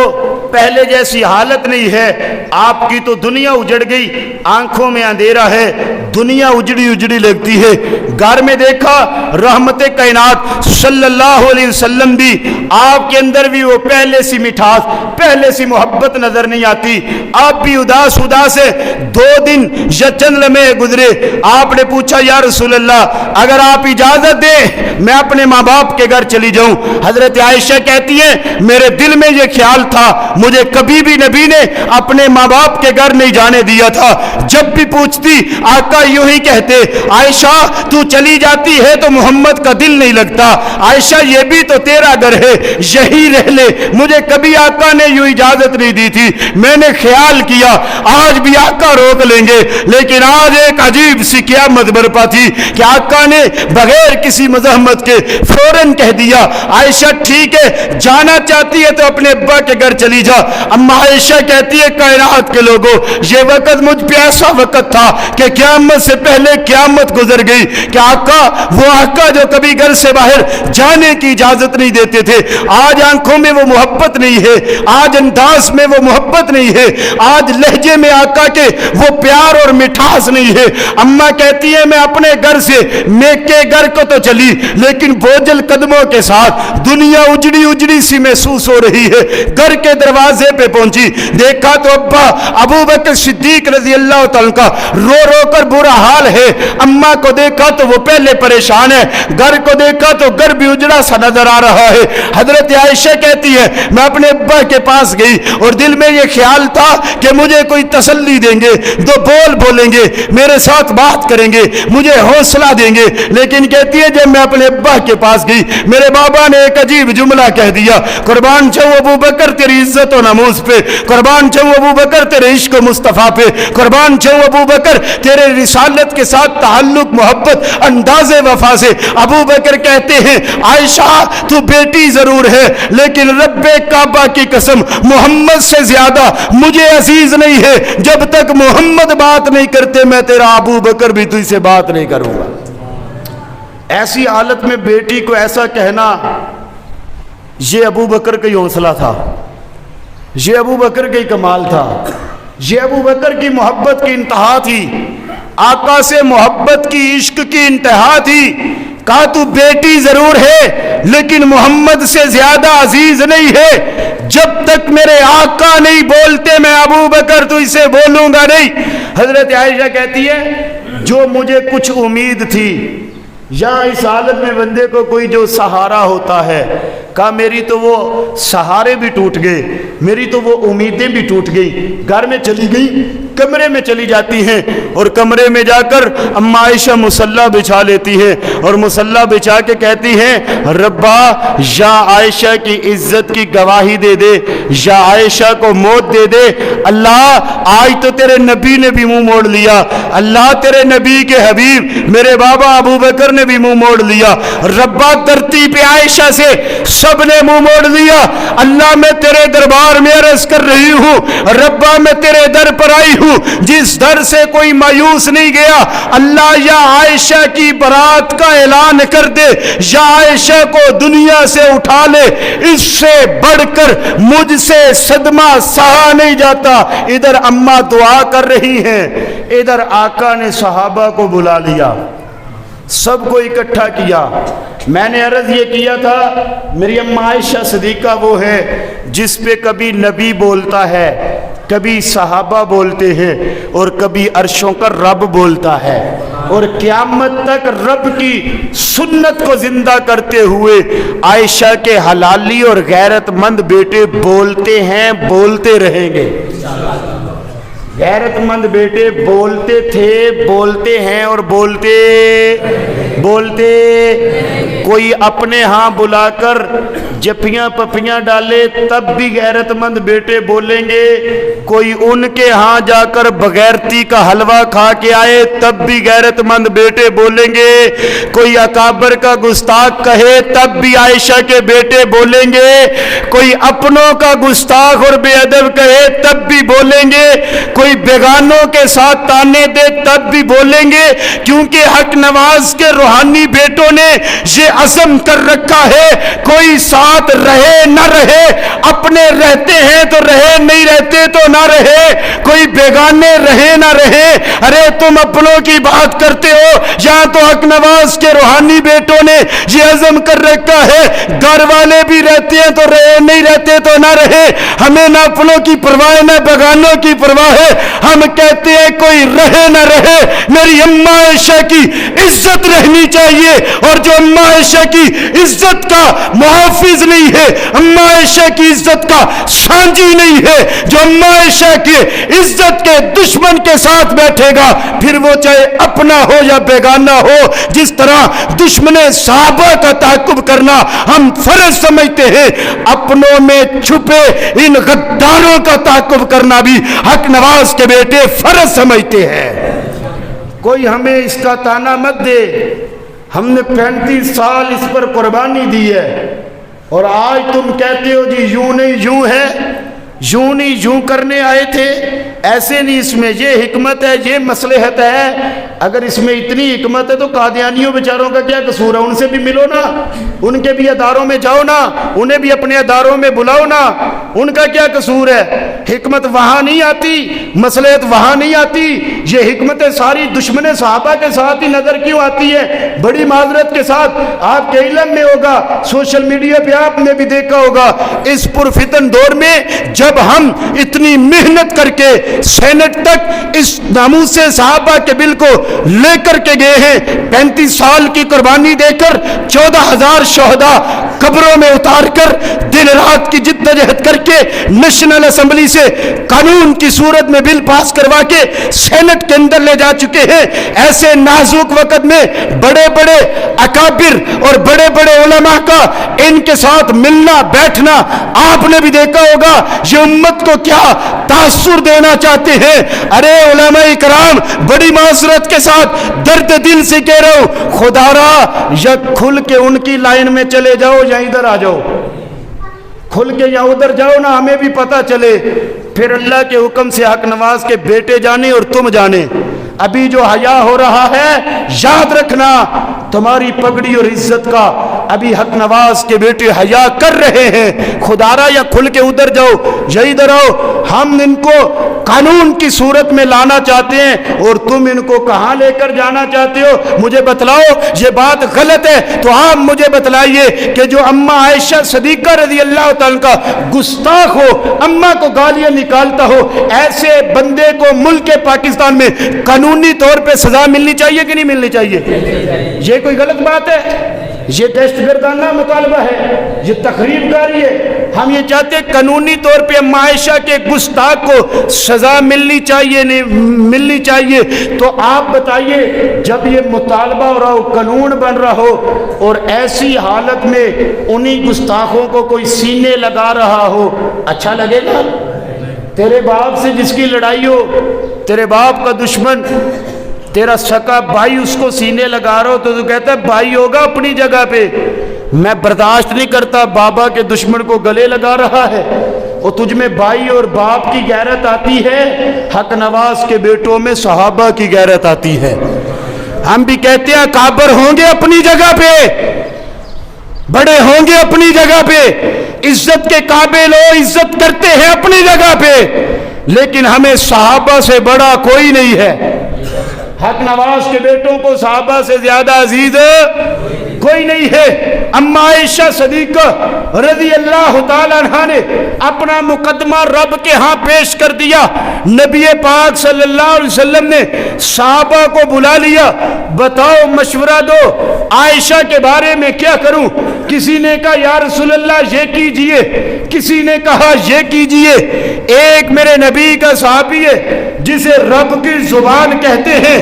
पहले जैसी हालत नहीं है। आपकी तो दुनिया उजड़ गई, आंखों में अंधेरा है, दुनिया उजड़ी उजड़ी लगती है। घर में देखा रहमते कायनात सल्लल्लाहु अलैहि वसल्लम भी, आपके अंदर भी वो पहले सी मिठास, पहले सी मोहब्बत नजर नहीं आती। आप भी उदास उदास है। 2 दिन या चंद लम्हे गुजरे, आपने पूछा या रसूल अल्लाह अगर आप इजाजत दें मैं अपने माँ बाप के घर चली जाऊं। हजरत आयशा कहती है मेरे दिल में ये ख्याल था, मुझे कभी भी नबी ने अपने माँ बाप के घर नहीं जाने दिया था। जब भी पूछती आका यूं ही कहते, आयशा तू चली जाती है तो मोहम्मद का दिल नहीं लगता, आयशा ये भी तो तेरा घर है, यही रह ले। मुझे कभी आका ने यूं इजाजत नहीं दी थी। मैंने ख्याल किया आज भी आका रोक लेंगे, लेकिन आज एक अजीब सी क़यामत बरपा थी कि आका ने बगैर किसी मज़हमत के फौरन कह दिया, आयशा ठीक है जाना चाहती है तो अपने अब्बा के घर चली जा। अम्मा आयशा कहती है कायनात के लोगों ये वक्त मुझ पे ऐसा वक्त था कि क़यामत से पहले क़यामत गुजर गई कि आका, वो आका जो कभी घर से बाहर जाने की इजाजत नहीं देते थे, आज आंखों में वो मोहब्बत नहीं है, आज अंदाज में वो मोहब्बत नहीं है, आज लहजे में आका के वो प्यार और मिठास नहीं है। अम्मा कहती है मैं अपने घर से मेके घर को तो चली, लेकिन बोझल कदमों के साथ दुनिया उजड़ी उजड़ी सी महसूस हो रही है। घर के दरवाजे पे पहुंची, देखा तो अब्बा अबू बकर सिद्दीक रजी अल्लाह तआला का रो रो कर बुरा हाल है। अम्मा को देखा तो वो पहले परेशान है, घर को देखा तो घर भी उजड़ा सा नजर आ रहा है। हजरत आयशा कहती है मैं अपने अब्बा के पास गई और दिल में ये ख्याल था कि मुझे कोई तसल्ली देंगे, 2 बोल बोलेंगे, मेरे साथ बात करेंगे, मुझे हौसला देंगे। लेकिन कहती है जब मैं अपने अब्बा के पास गई मेरे बाबा ने एक अजीब जुमला कह दिया, कुर्बान जाऊं अबू बकर तेरी इज्जत और नमूज पे, कुर्बान जाऊं अबू बकर तेरे इश्क मुस्तफा पे, कुर्बान जाऊं अबू बकर तेरे रिसालत के साथ ताल्लुक मोहब्बत अंदाज़े वफा से। अबू बकर कहते हैं आयशा तू बेटी जरूर है, लेकिन रब्बे काबा की कसम मोहम्मद से ज्यादा मुझे अजीज नहीं है। जब तक मोहम्मद बात नहीं करते मैं तेरा अबू बकर भी तुझसे बात नहीं करूंगा। ऐसी हालत में बेटी को ऐसा कहना, ये अबू बकर का हौसला था, ये अबू बकर का कमाल था, ये अबू बकर की मोहब्बत की इंतहा थी, आका से मोहब्बत की इश्क की इंतहा थी। कहा तू बेटी जरूर है लेकिन मोहम्मद से ज्यादा अजीज नहीं है। जब तक मेरे आका नहीं बोलते मैं अबू बकर तुझसे बोलूंगा नहीं। हजरत आयशा कहती है जो मुझे कुछ उम्मीद थी या इस हालत में बंदे को कोई जो सहारा होता है, कहा मेरी तो वो सहारे भी टूट गए, मेरी तो वो उम्मीदें भी टूट गई। घर में चली गई, कमरे में चली जाती हैं और कमरे में जाकर अम्मा आयशा मुसल्ला बिछा लेती है और मुसल्ला बिछा के कहती हैं रब्बा या आयशा की इज्जत की गवाही दे दे, या आयशा को मौत दे दे। अल्लाह आज तो तेरे नबी ने भी मुंह मोड़ लिया, अल्लाह तेरे नबी के हबीब मेरे बाबा अबू बकर ने भी मुंह मोड़ लिया। रब्बा धरती पे आयशा से सबने मुंह मोड़ लिया। अल्लाह मैं तेरे दरबार में अर्ज कर रही हूँ, रब्बा मैं तेरे दर पर आई हूँ जिस दर से कोई मायूस नहीं गया। अल्लाह या आयशा की बरात का ऐलान कर दे, या आयशा को दुनिया से उठा ले, इससे बढ़कर मुझसे सदमा सहा नहीं जाता। इधर अम्मा दुआ कर रही हैं, इधर आका ने सहाबा को बुला लिया, सबको इकट्ठा किया। मैंने अर्ज ये किया था मेरी अम्मा आयशा सिद्दीका वो है जिस पे कभी नबी बोलता है, कभी सहाबा बोलते हैं और कभी अर्शों का रब बोलता है, और क़यामत तक रब की सुन्नत को जिंदा करते हुए आयशा के हलाली और गैरतमंद बेटे बोलते हैं, बोलते रहेंगे। गैरतमंद बेटे बोलते थे, बोलते हैं और बोलते कोई अपने यहाँ बुलाकर जफियां पफियां डाले तब भी गैरतमंद बेटे बोलेंगे, कोई उनके यहाँ जाकर बगैरती का हलवा खा के आए तब भी गैरतमंद बेटे बोलेंगे, कोई अकाबर का गुस्ताख कहे तब भी आयशा के बेटे बोलेंगे, कोई अपनों का गुस्ताख और बेअदब कहे तब भी बोलेंगे, कोई बेगानों के साथ ताने दे तब भी बोलेंगे, क्योंकि हक नवाज के रूहानी बेटों ने ये عزم کر رکھا ہے کوئی ساتھ رہے نہ رہے, اپنے رہتے ہیں تو رہے, نہیں رہتے تو نہ رہے, کوئی بیگانے رہے نہ رہے. ارے تم اپنوں کی بات کرتے ہو, یہاں تو حق نواز کے روحانی بیٹوں نے یہ عزم کر رکھا ہے گھر والے بھی رہتے ہیں تو رہے, نہیں رہتے تو نہ رہے. ہمیں نہ اپنوں کی پرواہ نہ بیگانوں کی پرواہ ہے. ہم کہتے ہیں کوئی رہے نہ رہے, میری اماں عائشہ کی عزت رہنی چاہیے, اور جو اماں عائشہ کی عزت کا محافظ نہیں ہے, اماں عائشہ کی عزت کا سانجی نہیں ہے, جو اماں عائشہ کی عزت کے دشمن کے ساتھ بیٹھے گا, پھر وہ چاہے اپنا ہو یا بیگانہ ہو, جس طرح دشمن صحابہ کا تعاقب کرنا ہم فرض سمجھتے ہیں, اپنوں میں چھپے ان غداروں کا تعاقب کرنا بھی حق نواز کے بیٹے فرض سمجھتے ہیں. کوئی ہمیں اس کا تانا مت دے, ہم نے 35 سال اس پر قربانی دی ہے, اور آج تم کہتے ہو جی یوں نہیں یوں ہے, یوں نہیں یوں کرنے آئے تھے, ایسے نہیں, اس میں یہ حکمت ہے, یہ مصلحت ہے. اگر اس میں اتنی حکمت ہے تو قادیانیوں بیچاروں کا کیا قصور ہے؟ ان سے بھی ملو نا, ان کے بھی اداروں میں جاؤ نا, انہیں بھی اپنے اداروں میں بلاؤ نا, ان کا کیا قصور ہے؟ حکمت وہاں نہیں آتی, مصلحت وہاں نہیں آتی, یہ حکمتیں ساری دشمن صحابہ کے ساتھ ہی نظر کیوں آتی ہے؟ بڑی معذرت کے ساتھ, آپ کے علم میں ہوگا, سوشل میڈیا پہ آپ نے بھی دیکھا ہوگا, اس پرفتن دور میں جب ہم اتنی محنت کر کے سینٹ تک اس ناموس صحابہ کے بل کو لے کر کے گئے ہیں, 35 سال کی قربانی دے کر 14,000 شہداء قبروں میں اتار کر دن رات کی جدوجہد کر کے نیشنل اسمبلی سے قانون کی صورت میں بل پاس کروا کے سینٹ کے اندر لے جا چکے ہیں. ایسے نازک وقت میں بڑے بڑے اکابر اور بڑے بڑے علماء کا ان کے ساتھ ملنا بیٹھنا آپ نے بھی دیکھا ہوگا, یہ امت کو کیا تاثر دینا چاہتے ہیں. ارے علماء کرام, بڑی معذرت کے ساتھ درد دل سے کہہ رہا ہوں, خدا را یا کھل کے ان کی لائن میں چلے جاؤ یا ادھر آ جاؤ, کھل کے یا ادھر جاؤ نا, ہمیں بھی پتہ چلے. پھر اللہ کے حکم سے حق نواز کے بیٹے جانے اور تم جانے. ابھی جو حیا ہو رہا ہے, یاد رکھنا تمہاری پگڑی اور عزت کا ابھی حق نواز کے بیٹے حیا کر رہے ہیں. خدارا یا کھل کے ادھر جاؤ یا ادھر آؤ, ہم ان کو قانون کی صورت میں لانا چاہتے ہیں اور تم ان کو کہاں لے کر جانا چاہتے ہو؟ مجھے بتلاؤ. یہ بات غلط ہے تو آپ مجھے بتلائیے کہ جو اماں عائشہ صدیقہ رضی اللہ تعالیٰ کا گستاخ ہو, اماں کو گالیاں نکالتا ہو, ایسے بندے کو ملک پاکستان میں قانونی طور پہ سزا ملنی چاہیے کہ نہیں ملنی چاہیے؟ یہ کوئی غلط بات ہے؟ یہ دہشت گردانہ مطالبہ ہے, یہ تخریب کاری ہے. ہم یہ چاہتے ہیں قانونی طور پہ اماں عائشہ کے گستاخ کو سزا ملنی چاہیے نہیں ملنی چاہیے. تو آپ بتائیے, جب یہ مطالبہ ہو رہا ہو, قانون بن رہا ہو, اور ایسی حالت میں انہی گستاخوں کو کوئی سینے لگا رہا ہو, اچھا لگے گا؟ تیرے باپ سے جس کی لڑائی ہو, تیرے باپ کا دشمن تیرا سکا بھائی اس کو سینے لگا رہا ہو تو کہتا ہے بھائی ہوگا اپنی جگہ پہ, میں برداشت نہیں کرتا بابا کے دشمن کو گلے لگا رہا ہے. اور تجھ میں بھائی اور باپ کی غیرت آتی ہے, حق نواز کے بیٹوں میں صحابہ کی غیرت آتی ہے. ہم بھی کہتے ہیں کابر ہوں گے اپنی جگہ پہ, بڑے ہوں گے اپنی جگہ پہ, عزت کے قابل ہو, عزت کرتے ہیں اپنی جگہ پہ, لیکن ہمیں صحابہ سے بڑا کوئی نہیں ہے. حق نواز کے بیٹوں کو صحابہ سے زیادہ عزیز کوئی نہیں ہے. اماں عائشہ صدیقہ رضی اللہ تعالیٰ عنہ نے اپنا مقدمہ رب کے ہاں پیش کر دیا. نبی پاک صلی اللہ علیہ وسلم نے صحابہ کو بلا لیا, بتاؤ مشورہ دو عائشہ کے بارے میں کیا کروں. کسی نے کہا یا رسول اللہ یہ کیجئے, کسی نے کہا یہ کیجئے. ایک میرے نبی کا صحابی ہے جسے رب کی زبان کہتے ہیں,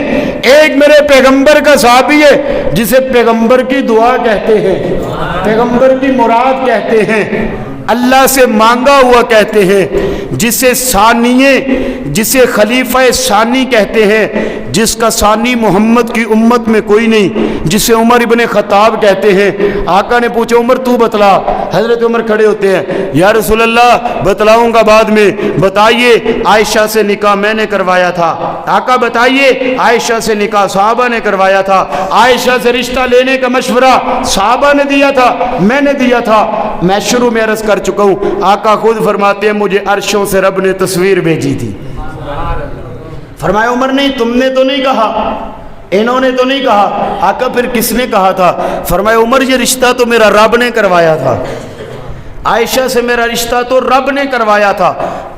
ایک میرے پیغمبر کا صحابی ہے جسے پیغمبر کی دعا کہتے ہیں, پیغمبر کی مراد کہتے ہیں, اللہ سے مانگا ہوا کہتے ہیں, جسے ثانیے जिसे खलीफा सानी कहते हैं, जिसका सानी मोहम्मद की उम्मत में कोई नहीं, जिसे उमर इब्ने खत्ताब कहते हैं। आका ने पूछा उमर तू बतला। हजरत उमर खड़े होते हैं, या रसूल अल्लाह बतलाऊंगा बाद में, बताइए आयशा से निकाह मैंने करवाया था। आका बताइए आयशा से निकाह सहाबा ने करवाया था। आयशा से रिश्ता लेने का मशवरा सहाबा ने दिया था, मैंने दिया था। मैं शुरू में अर्ज कर चुका हूँ, आका खुद फरमाते हैं मुझे अर्शों से रब ने तस्वीर भेजी थी। फरमाया उमर नहीं, तुमने तो नहीं कहा, इन्होंने तो नहीं कहा। आका फिर किसने कहा था? फरमाया उमर ये रिश्ता तो मेरा रब ने करवाया था, आयशा से मेरा रिश्ता तो रब ने करवाया था,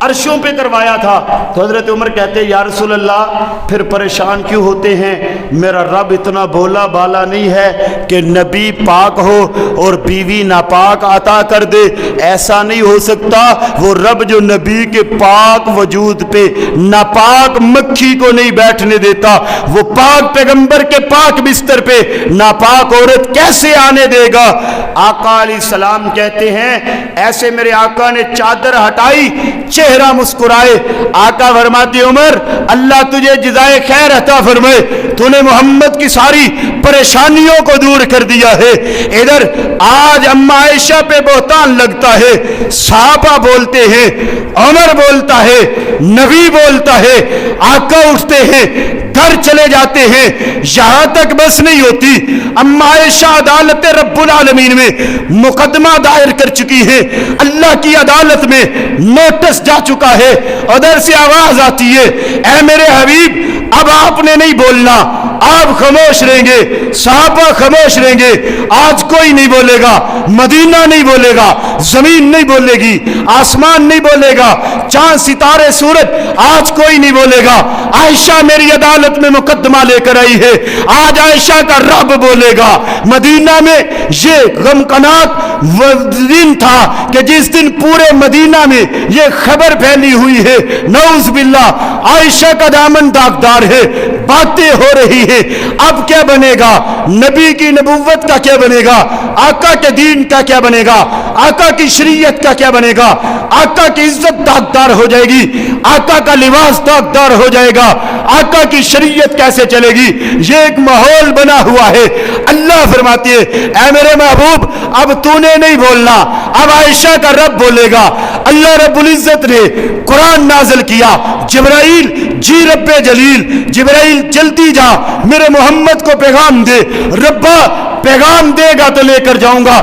अर्शों पे करवाया था। तो हजरत उमर कहते या रसूल अल्लाह फिर परेशान क्यों होते हैं? मेरा रब इतना भोला बाला नहीं है कि नबी पाक हो और बीवी नापाक अता कर दे, ऐसा नहीं हो सकता। वो रब जो नबी के पाक वजूद पे नापाक मक्खी को नहीं बैठने देता, वो पाक पैगंबर के पाक बिस्तर पे नापाक औरत कैसे आने देगा? आका अलैहिस्सलाम कहते हैं ऐसे मेरे आका ने चादर हटाई, चेहरा मुस्कुराए। आका फरमाते उमर अल्लाह तुझे जज़ाए खैर अता फरमाए, तूने मोहम्मद की सारी परेशानियों को दूर कर दिया है। इधर आज अम्मा आयशा पे बोहतान लगता है, सहाबा बोलते हैं, उमर बोलता है, नबी बोलता है, आका उठते हैं, घर चले जाते हैं। यहां तक बस नहीं होती, अम्मा आयशा अदालत रब्बुल आलमीन में मुकदमा दायर कर चुकी है, अल्लाह की अदालत में नोटिस जा चुका है। उधर से आवाज आती है ऐ मेरे हबीब अब आपने नहीं बोलना, आप खामोश रहेंगे, सहाबा खामोश रहेंगे, आज कोई नहीं बोलेगा, मदीना नहीं बोलेगा, जमीन नहीं बोलेगी, आसमान नहीं बोलेगा, चांद सितारे सूरज, आज कोई नहीं बोलेगा। आयशा मेरी अदालत में मुकदमा लेकर आई है, आज आयशा का रब बोलेगा। मदीना में ये गमकनाक दिन था कि जिस दिन पूरे मदीना में ये खबर फैली हुई है, नऊज़ बिल्लाह आयशा का दामन दागदार है, बातें हो रही है। अब क्या बनेगा? नबी की नबुव्वत का क्या बनेगा? आका के दीन का क्या बनेगा? आका की शरीयत का क्या बनेगा? आका की इज्जत दागदार हो जाएगी, आका का लिबास दागदार हो जाएगा, आका की शरीयत कैसे चलेगी? ये एक माहौल बना हुआ है। अल्लाह फरमाती है ऐ मेरे महबूब अब तूने नहीं बोलना, अब आयशा का रब बोलेगा। अल्लाह रब्बुल इज्जत ने कुरान नाजिल किया, जिब्राइल जी रब्बे जलील, जिब्राइल जल्दी जा मेरे मोहम्मद को पैगाम दे। रब्बा पैगाम देगा तो लेकर जाऊंगा,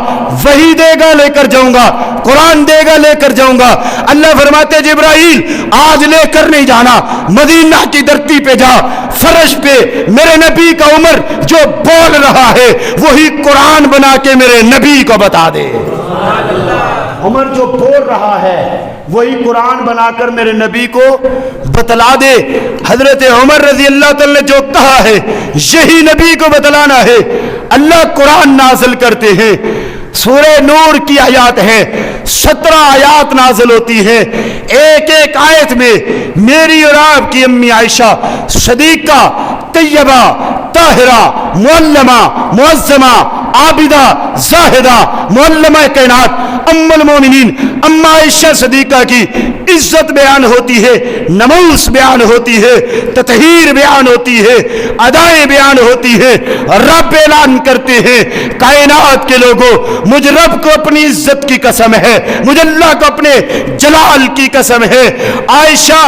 वही देगा लेकर जाऊंगा, कुरान देगा लेकर जाऊंगा। अल्लाह फरमाते जिब्राइल आज लेकर नहीं जाना, मदीना की धरती पे जा, फर्श पे मेरे नबी का उमर जो बोल रहा है वही कुरान बना के मेरे नबी को बता दे। उमर जो बोल रहा है वही कुरान बनाकर मेरे नबी को बतला दे। हजरत उमर रजी अल्लाह तआला ने जो कहा है यही नबी को बतलाना है। अल्लाह कुरान नाज़िल करते हैं, सूरह नूर की आयत है, 17 आयत नाज़िल होती है। एक एक आयत में मेरी और आपकी अम्मी आयशा सदीका तैयबा ताहिरा मुअल्लमा मुअज़्ज़मा आबिदा जाहिदा मुअल्लमा कायनात उम्मुल मोमिनीन अम्मा आयशा सदीका की इज्जत बयान होती है, नमूस बयान होती है, ततहीर बयान होती है, अदाएं बयान होती है। रब ऐलान करते हैं कायनात के लोगों मुझ रब को अपनी इज्जत की कसम है, मुझे अल्लाह को अपने जलाल की कसम है। आयशा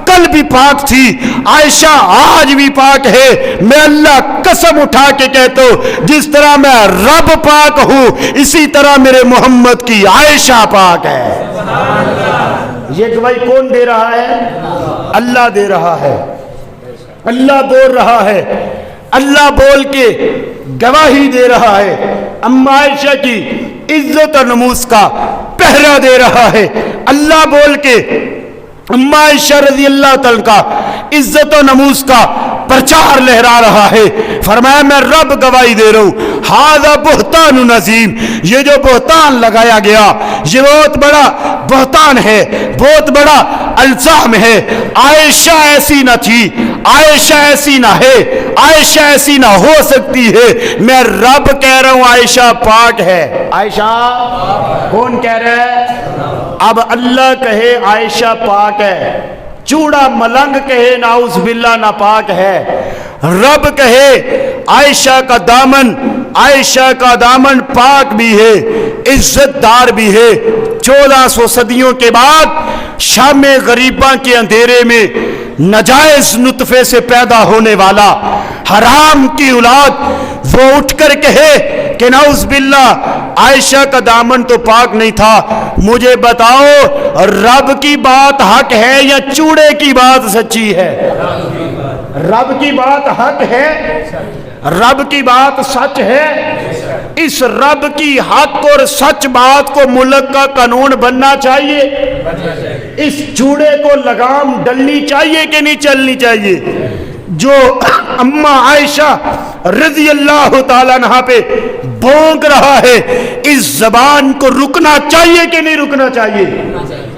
कल भी पाक थी, आयशा आज भी पाक है। मैं अल्लाह कसम उठा के कहता हूं जिस तरह मैं रब पाक हूं इसी तरह मेरे मोहम्मद की आयशा पाक है। ये गवाही कौन दे रहा है? अल्लाह दे रहा है, अल्लाह बोल रहा है, अल्लाह बोल के गवाही दे रहा है। अम्मा आयशा की इज्जत और नमूस का पहरा दे रहा है। अल्लाह बोल के अम्मा आयशा रज़ी अल्लाह तआला का इज्जत और नमूस का प्रचार लहरा रहा है। फरमाया मैं रब गवाही दे रहा हूं हाज़ा बुहतान नज़ीम, ये जो बुहतान लगाया गया ये बहुत बड़ा बुहतान है, बहुत बड़ा अल्जाम है। आयशा ऐसी न थी, आयशा ऐसी ना है, आयशा ऐसी ना हो सकती है। मैं रब कह रहा हूं आयशा पाक है। आयशा कौन कह रहा है? अब अल्लाह कहे आयशा पाक है, चूड़ा मलंग कहे नाउस बिल्ला नापाक है, रब कहे आयशा का दामन पाक भी है, इज्जतदार भी है। 1400 सदियों के बाद शाम गरीबा के अंधेरे में नाजायज नुतफे से पैदा होने वाला हराम की औलाद वो उठकर कहे कि नाउस बिल्ला आयशा का दामन तो पाक नहीं था। मुझे बताओ रब की बात हक है या चूड़े की बात सच्ची है? रब की बात हक है, रब की बात सच है। इस रब की हक और सच बात को मुल्क का कानून बनना चाहिए। इस चूड़े को लगाम डलनी चाहिए कि नहीं चलनी चाहिए? जो अम्मा आयशा रज़ी अल्लाह ताला अन्हा पे भौंक रहा है, इस जबान को रुकना चाहिए कि नहीं रुकना चाहिए?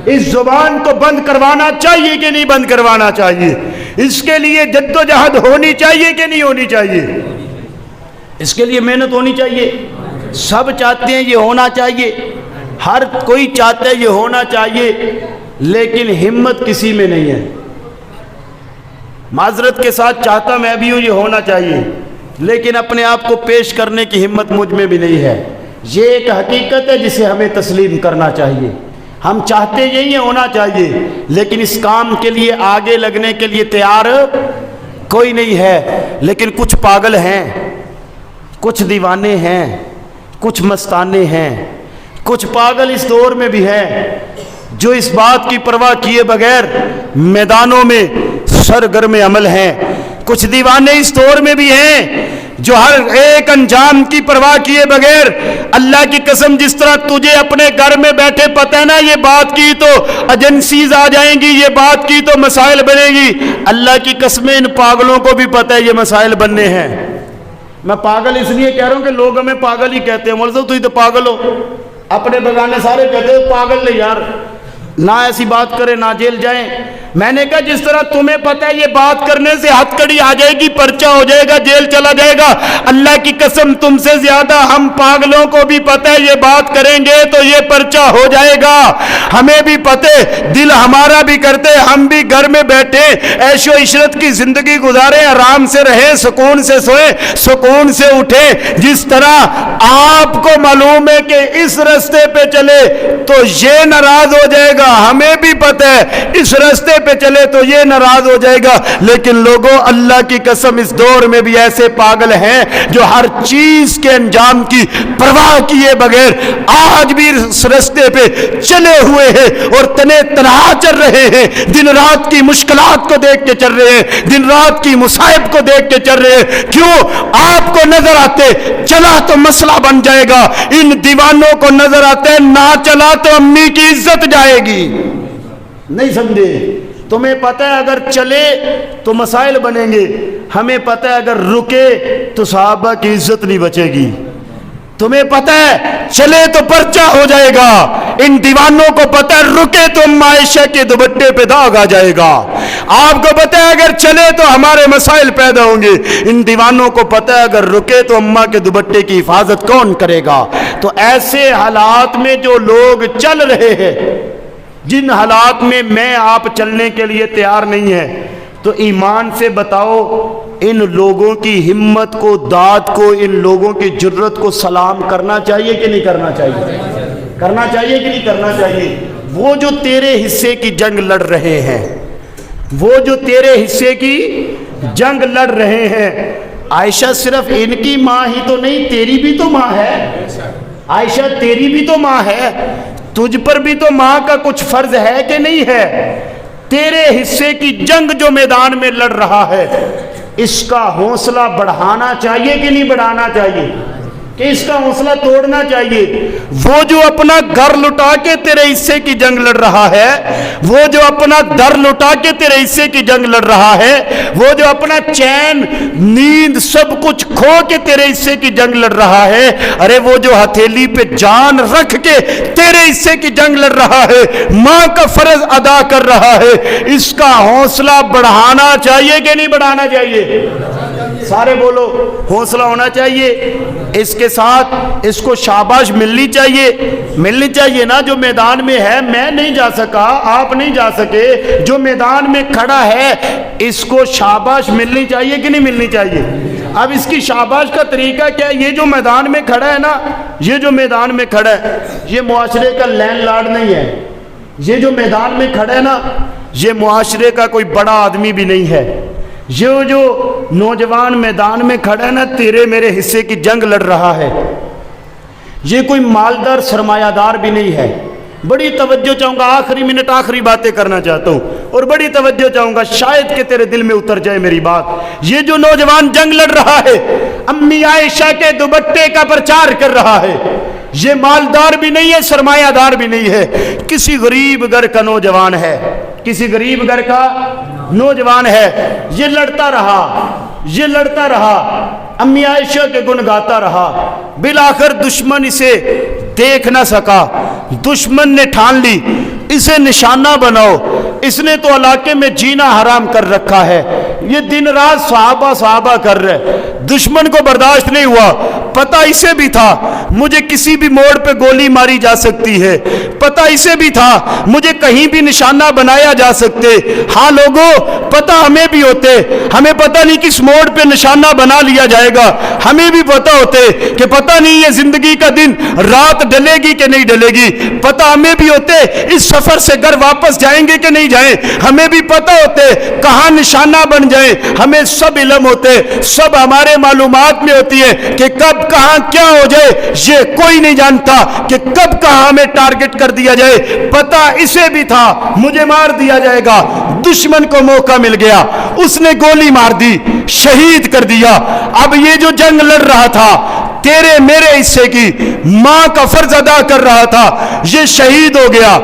इस जुबान को बंद करवाना चाहिए कि नहीं बंद करवाना चाहिए? इसके लिए जद्दोजहद होनी चाहिए कि नहीं होनी चाहिए? इसके लिए मेहनत होनी चाहिए। सब चाहते हैं ये होना चाहिए, हर कोई चाहता है ये होना चाहिए, लेकिन हिम्मत किसी में नहीं है। माजरत के साथ चाहता मैं भी हूँ ये होना चाहिए, लेकिन अपने आप को पेश करने की हिम्मत मुझ में भी नहीं है। ये एक हकीकत है जिसे हमें तस्लीम करना चाहिए। हम चाहते यही है होना चाहिए, लेकिन इस काम के लिए आगे लगने के लिए तैयार कोई नहीं है। लेकिन कुछ पागल हैं, कुछ दीवाने हैं, कुछ मस्ताने हैं, कुछ पागल इस दौर में भी हैं जो इस बात की परवाह किए बगैर मैदानों में सरगर्म अमल हैं। कुछ दीवाने इस दौर में भी हैं जो हर एक अंजाम की परवाह किए बगैर, अल्लाह की कसम जिस तरह तुझे अपने घर में बैठे पता है ना ये बात की तो एजेंसीज आ जाएंगी, ये बात की तो मसाइल बनेगी, अल्लाह की कसम इन पागलों को भी पता है ये मसाइल बनने हैं। मैं पागल इसलिए कह रहा हूं कि लोग हमें पागल ही कहते हैं। मौलवी साहब तुम तो पागल हो, अपने बगाने सारे कहते हो पागल नहीं यार, ना ऐसी बात करे ना जेल जाएं। मैंने कहा जिस तरह तुम्हें पता है ये बात करने से हथकड़ी आ जाएगी, पर्चा हो जाएगा, जेल चला जाएगा, अल्लाह की कसम तुमसे ज्यादा हम पागलों को भी पता है ये बात करेंगे तो ये पर्चा हो जाएगा। हमें भी पता है, दिल हमारा भी करते, हम भी घर में बैठे ऐशो इशरत की जिंदगी गुजारे, आराम से रहे, सुकून से सोए, सुकून से उठे। जिस तरह आपको मालूम है कि इस रास्ते पे चले तो ये नाराज हो जाएगा, हमें भी पता है इस रास्ते पे चले तो ये नाराज हो जाएगा। लेकिन लोगों अल्लाह की कसम इस दौर में भी ऐसे पागल हैं जो हर चीज के अंजाम की परवाह किए बगैर आज भी इस रास्ते पे चले हुए हैं और तने तनहा चल रहे हैं। दिन रात की मुश्किलात को देख के चल रहे हैं, दिन रात की मुसाइब को देख के चल रहे हैं। क्यों? आपको नजर आते चला तो मसला बन जाएगा, इन दीवानों को नजर आते हैं ना चला तो अम्मी की इज्जत जाएगी। नहीं समझे? तुम्हें पता है अगर चले तो मसाइल बनेंगे, हमें पता है अगर रुके तो सहाबा की इज्जत नहीं बचेगी। तुम्हें पता है चले तो पर्चा हो जाएगा, इन दीवानों को पता है रुके तो आयशा के दुपट्टे पे दाग आ जाएगा। आपको पता है अगर चले तो हमारे मसाइल पैदा होंगे, इन दीवानों को पता है अगर रुके तो अम्मा के दुपट्टे की हिफाजत कौन करेगा। तो ऐसे हालात में जो लोग चल रहे हैं, जिन हालात में मैं आप चलने के लिए तैयार नहीं है, तो ईमान से बताओ इन लोगों की हिम्मत को, दाद को, इन लोगों की जुर्रत को सलाम करना चाहिए कि नहीं करना चाहिए? करना चाहिए कि नहीं करना चाहिए? वो जो तेरे हिस्से की जंग लड़ रहे हैं, वो जो तेरे हिस्से की जंग लड़ रहे हैं, आयशा सिर्फ इनकी माँ ही तो नहीं, तेरी भी तो माँ है। आयशा तेरी भी तो माँ है, तुझ पर भी तो माँ का कुछ फर्ज है कि नहीं है? तेरे हिस्से की जंग जो मैदान में लड़ रहा है, इसका हौसला बढ़ाना चाहिए कि नहीं बढ़ाना चाहिए? कि इसका हौसला तोड़ना चाहिए? वो जो अपना घर लुटा के तेरे हिस्से की जंग लड़ रहा है, वो जो अपना दर लुटा के तेरे हिस्से की जंग लड़ रहा है, वो जो अपना चैन, नींद सब कुछ खो के तेरे हिस्से की जंग लड़ रहा है, अरे वो जो हथेली पे जान रख के तेरे हिस्से की जंग लड़ रहा है, माँ का फर्ज अदा कर रहा है, इसका हौसला बढ़ाना चाहिए कि नहीं बढ़ाना चाहिए? सारे बोलो। हौसला होना चाहिए, इसके साथ इसको शाबाश मिलनी चाहिए ना। जो मैदान में है, मैं नहीं जा सका, आप नहीं जा सके, जो मैदान में खड़ा है इसको शाबाश मिलनी चाहिए कि नहीं मिलनी चाहिए? अब इसकी शाबाश का तरीका क्या है? ये जो मैदान में खड़ा है ना, ये जो मैदान में खड़ा है, ये मुआशरे का लैंडलॉर्ड नहीं है। ये जो मैदान में खड़ा है ना, ये मुआशरे का कोई बड़ा आदमी भी नहीं है। ये जो नौजवान मैदान में खड़ा है ना, तेरे मेरे हिस्से की जंग लड़ रहा है। ये कोई मालदार सरमायादार भी नहीं है। बड़ी तवज्जो चाहूँगा, आखिरी मिनट आखिरी बातें करना चाहता हूँ और बड़ी तवज्जो चाहूँगा, शायद कि तेरे दिल में उतर जाए मेरी बात। ये जो नौजवान जंग लड़ रहा है, अम्मी आयशा के दुपट्टे का प्रचार कर रहा है, ये मालदार भी नहीं है, सरमायादार भी नहीं है, किसी गरीब घर का नौजवान है, किसी गरीब घर का नौजवान है। ये लड़ता रहा, अम्मी आयशा के गुण गाता रहा। बिलाखिर दुश्मन इसे देख ना सका, दुश्मन ने ठान ली इसे निशाना बनाओ। इसने तो इलाके में जीना हराम कर रखा है। ये दिन रात सहाबा कर रहे, दुश्मन को बर्दाश्त नहीं हुआ। पता इसे भी था मुझे किसी भी मोड़ पे गोली मारी जा सकती है, पता इसे भी था मुझे कहीं भी निशाना बनाया जा सकते। हाँ लोगों, पता हमें भी होते, हमें पता नहीं किस मोड़ पे निशाना बना लिया जाएगा, हमें भी पता होते कि पता नहीं ये जिंदगी का दिन रात डलेगी कि नहीं डलेगी, पता हमें भी होते इस सफर से घर वापस जाएंगे कि नहीं जाएं, हमें भी पता होते कहां निशाना बन जाए, हमें सब इल्म होते, सब हमारे मालूमात में होती है कि कब कहां क्या हो जाए। ये कोई नहीं जानता कि कब कहां हमें टारगेट कर दिया जाए। पता इसे भी था मुझे मार दिया जाएगा। दुश्मन को मौका मिल गया, उसने गोली मार दी, शहीद कर दिया। अब ये जो जंग लड़ रहा था तेरे मेरे हिस्से की, मां का फर्ज अदा कर रहा था, ये शहीद हो गया,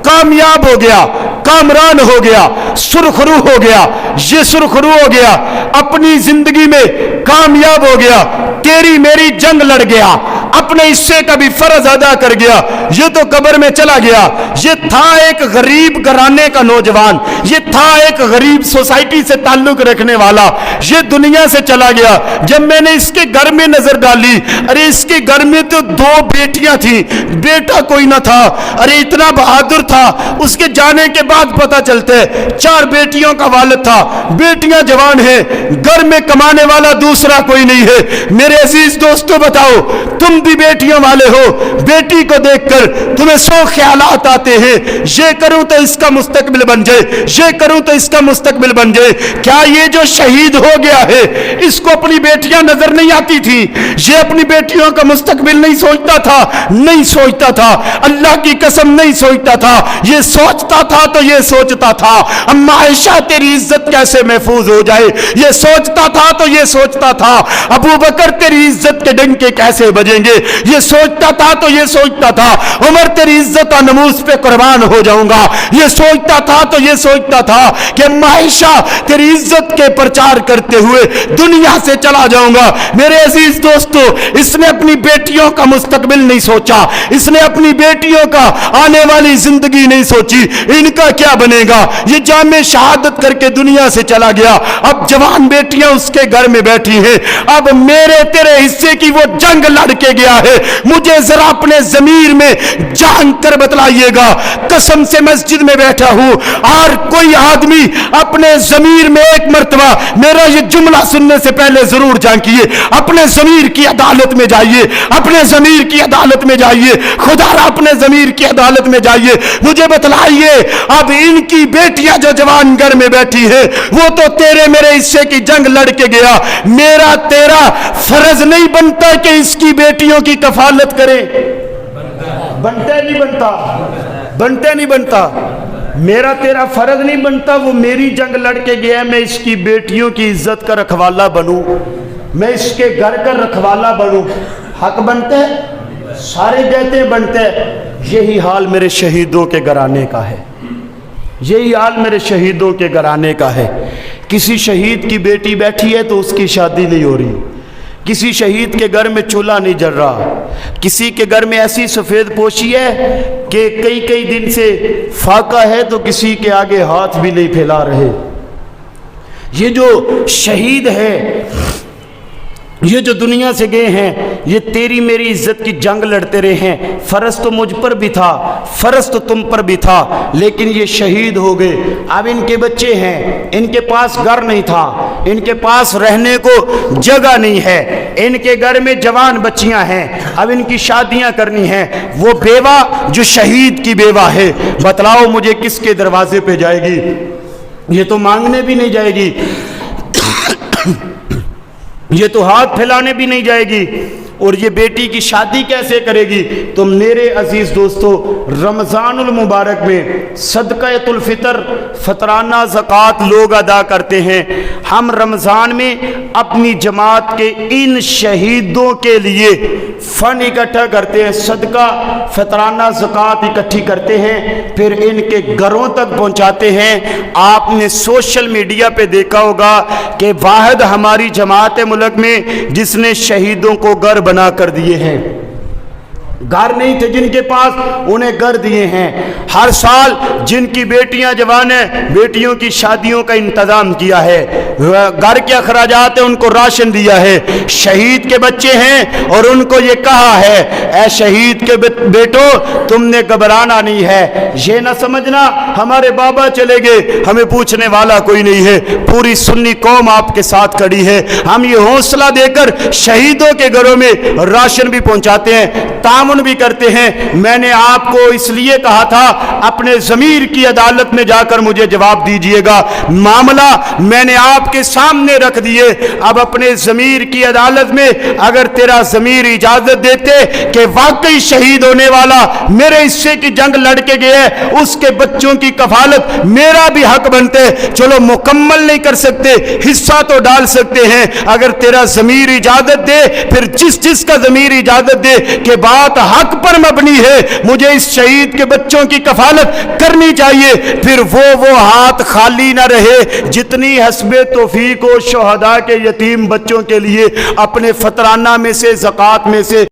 कामयाब हो गया, कामरान हो गया, सुरखरू हो गया। ये सुरखरू हो गया, अपनी जिंदगी में कामयाब हो गया, तेरी मेरी जंग लड़ गया, अपने हिस्से का भी फर्ज अदा कर गया। ये तो कब्र में चला गया। ये था एक गरीब घराने का नौजवान, ये था एक गरीब सोसाइटी से ताल्लुक रखने वाला, ये दुनिया से चला गया। जब मैंने इसके घर में नजर डाली, अरे इसके घर में तो 2 बेटियां थी, बेटा कोई ना था। अरे इतना बहादुर था, उसके जाने के बाद पता चलते 4 बेटियों का वालिद था, बेटियां जवान हैं, घर में कमाने वाला दूसरा कोई नहीं है। मेरे अजीज दोस्तों बताओ, तुम भी बेटियों वाले हो, बेटी को देखकर तुम्हें 100 ख्यालात आते हैं, ये करूं तो इसका मुस्तकबिल बन जाए, ये करूं तो इसका मुस्तकबिल बन जाए। क्या ये जो शहीद हो गया है इसको अपनी बेटियां नजर नहीं आती थी? ये अपनी बेटियों का मुस्तकबिल नहीं सोचता था? नहीं सोचता था, अल्लाह की कसम नहीं सोचता था। ये सोचता था तो ये सोचता था अम्मा आयशा तेरी इज्जत कैसे महफूज हो जाए, ये सोचता था तो ये सोचता था अबू बकर तेरी इज्जत के डंके कैसे बजेंगे, ये सोचता था तो ये सोचता था उमर तेरी इज्जत और नमूज पे कुर्बान हो जाऊंगा, ये सोचता था तो ये सोचता था कि अम्मा आयशा तेरी इज्जत के प्रचार करते हुए दुनिया से चला जाऊंगा। मेरे अजीज दोस्तों, इसने अपनी बेटियों का मुस्तकबिल नहीं सोचा, इसने अपनी बेटियों का आने वाली जिंदगी नहीं सोची, इनका क्या बनेगा। ये जामे शहादत करके दुनिया से चला गया, अब जवान बेटियां उसके घर में बैठी हैं। अब मेरे तेरे हिस्से की वो जंग लड़ के गया है, मुझे जरा अपने जमीर में जान कर बतलाइएगा। कसम से मस्जिद में बैठा हूं और कोई आदमी अपने जमीर में एक मर्तबा मेरा ये जुमला सुनने से पहले जरूर झांकिए, अपने जमीर की अदालत में जाइए, अपने जमीर की अदालत में जाइए, खुदारा अपने जमीर की अदालत में जाइए, मुझे बतलाइए अब इनकी बेटियां जो जवान घर में बैठी है वो तो तेरे मेरे हिस्से की जंग लड़ के गया, मेरा तेरा फर्ज नहीं बनता कि इसकी बेटियों की कफालत करे? बनते नहीं बनता। मेरा तेरा फर्ज नहीं बनता, वो मेरी जंग लड़ के गया, मैं इसकी बेटियों की इज्जत का रखवाला बनूं, मैं इसके घर का रखवाला बनूं। हक बनते हैं, सारे कहते बनते हैं। यही हाल मेरे शहीदों के घराने का है, यही हाल मेरे शहीदों के घराने का है। किसी शहीद की बेटी बैठी है तो उसकी शादी नहीं हो रही, किसी शहीद के घर में चूल्हा नहीं जल रहा, किसी के घर में ऐसी सफ़ेद पोशी है कि कई कई दिन से फाका है तो किसी के आगे हाथ भी नहीं फैला रहे। ये जो शहीद है یہ جو دنیا سے گئے ہیں یہ تیری میری عزت کی جنگ لڑتے رہے ہیں، فرض تو مجھ پر بھی تھا، فرض تو تم پر بھی تھا، لیکن یہ شہید ہو گئے۔ اب ان کے بچے ہیں، ان کے پاس گھر نہیں تھا، ان کے پاس رہنے کو جگہ نہیں ہے، ان کے گھر میں جوان بچیاں ہیں، اب ان کی شادیاں کرنی ہیں۔ وہ بیوہ جو شہید کی بیوہ ہے، بتلاؤ مجھے کس کے دروازے پہ جائے گی؟ یہ تو مانگنے بھی نہیں جائے گی، یہ تو ہاتھ پھیلانے بھی نہیں جائے گی، اور یہ بیٹی کی شادی کیسے کرے گی؟ تو میرے عزیز دوستو، رمضان المبارک میں صدقہ الفطر، فطرانہ زکوٰۃ لوگ ادا کرتے ہیں۔ ہم رمضان میں اپنی جماعت کے ان شہیدوں کے لیے فنڈ اکٹھا کرتے ہیں، صدقہ فطرانہ زکوٰۃ اکٹھی کرتے ہیں، پھر ان کے گھروں تک پہنچاتے ہیں۔ آپ نے سوشل میڈیا پہ دیکھا ہوگا کہ واحد ہماری جماعت ملک میں جس نے شہیدوں کو گھر بنا کر دیے ہیں۔ گھر نہیں تھے جن کے پاس، انہیں گھر دیے ہیں۔ ہر سال جن کی بیٹیاں جوان ہیں، بیٹیوں کی شادیوں کا انتظام کیا ہے، گھر کے اخراجات ہیں ان کو راشن دیا ہے۔ شہید کے بچے ہیں اور ان کو یہ کہا ہے، اے شہید کے بیٹو تم نے گھبرانا نہیں ہے، یہ نہ سمجھنا ہمارے بابا چلے گئے ہمیں پوچھنے والا کوئی نہیں ہے، پوری سنی قوم آپ کے ساتھ کھڑی ہے۔ ہم یہ حوصلہ دے کر شہیدوں کے گھروں میں راشن بھی پہنچاتے ہیں، تعاون بھی کرتے ہیں۔ میں نے آپ کو اس لیے کہا تھا اپنے ضمیر کی عدالت میں جا کر مجھے جواب دیجئے گا، معاملہ میں نے آپ کے سامنے رکھ دیے۔ اب اپنے ضمیر کی عدالت میں اگر تیرا ضمیر اجازت دیتے کہ واقعی شہید ہونے والا میرے حصے کی جنگ لڑ کے گیا ہے، اس کے بچوں کی کفالت میرا بھی حق بنتے، چلو مکمل نہیں کر سکتے، حصہ تو ڈال سکتے ہیں۔ اگر تیرا ضمیر اجازت دے، پھر جس کا ضمیر اجازت دے کہ بات حق پر مبنی ہے، مجھے اس شہید کے بچوں کی کفالت کرنی چاہیے، پھر وہ ہاتھ خالی نہ رہے۔ جتنی حسب توفیق و شہداء کے یتیم بچوں کے لیے اپنے فطرانہ میں سے، زکوٰۃ میں سے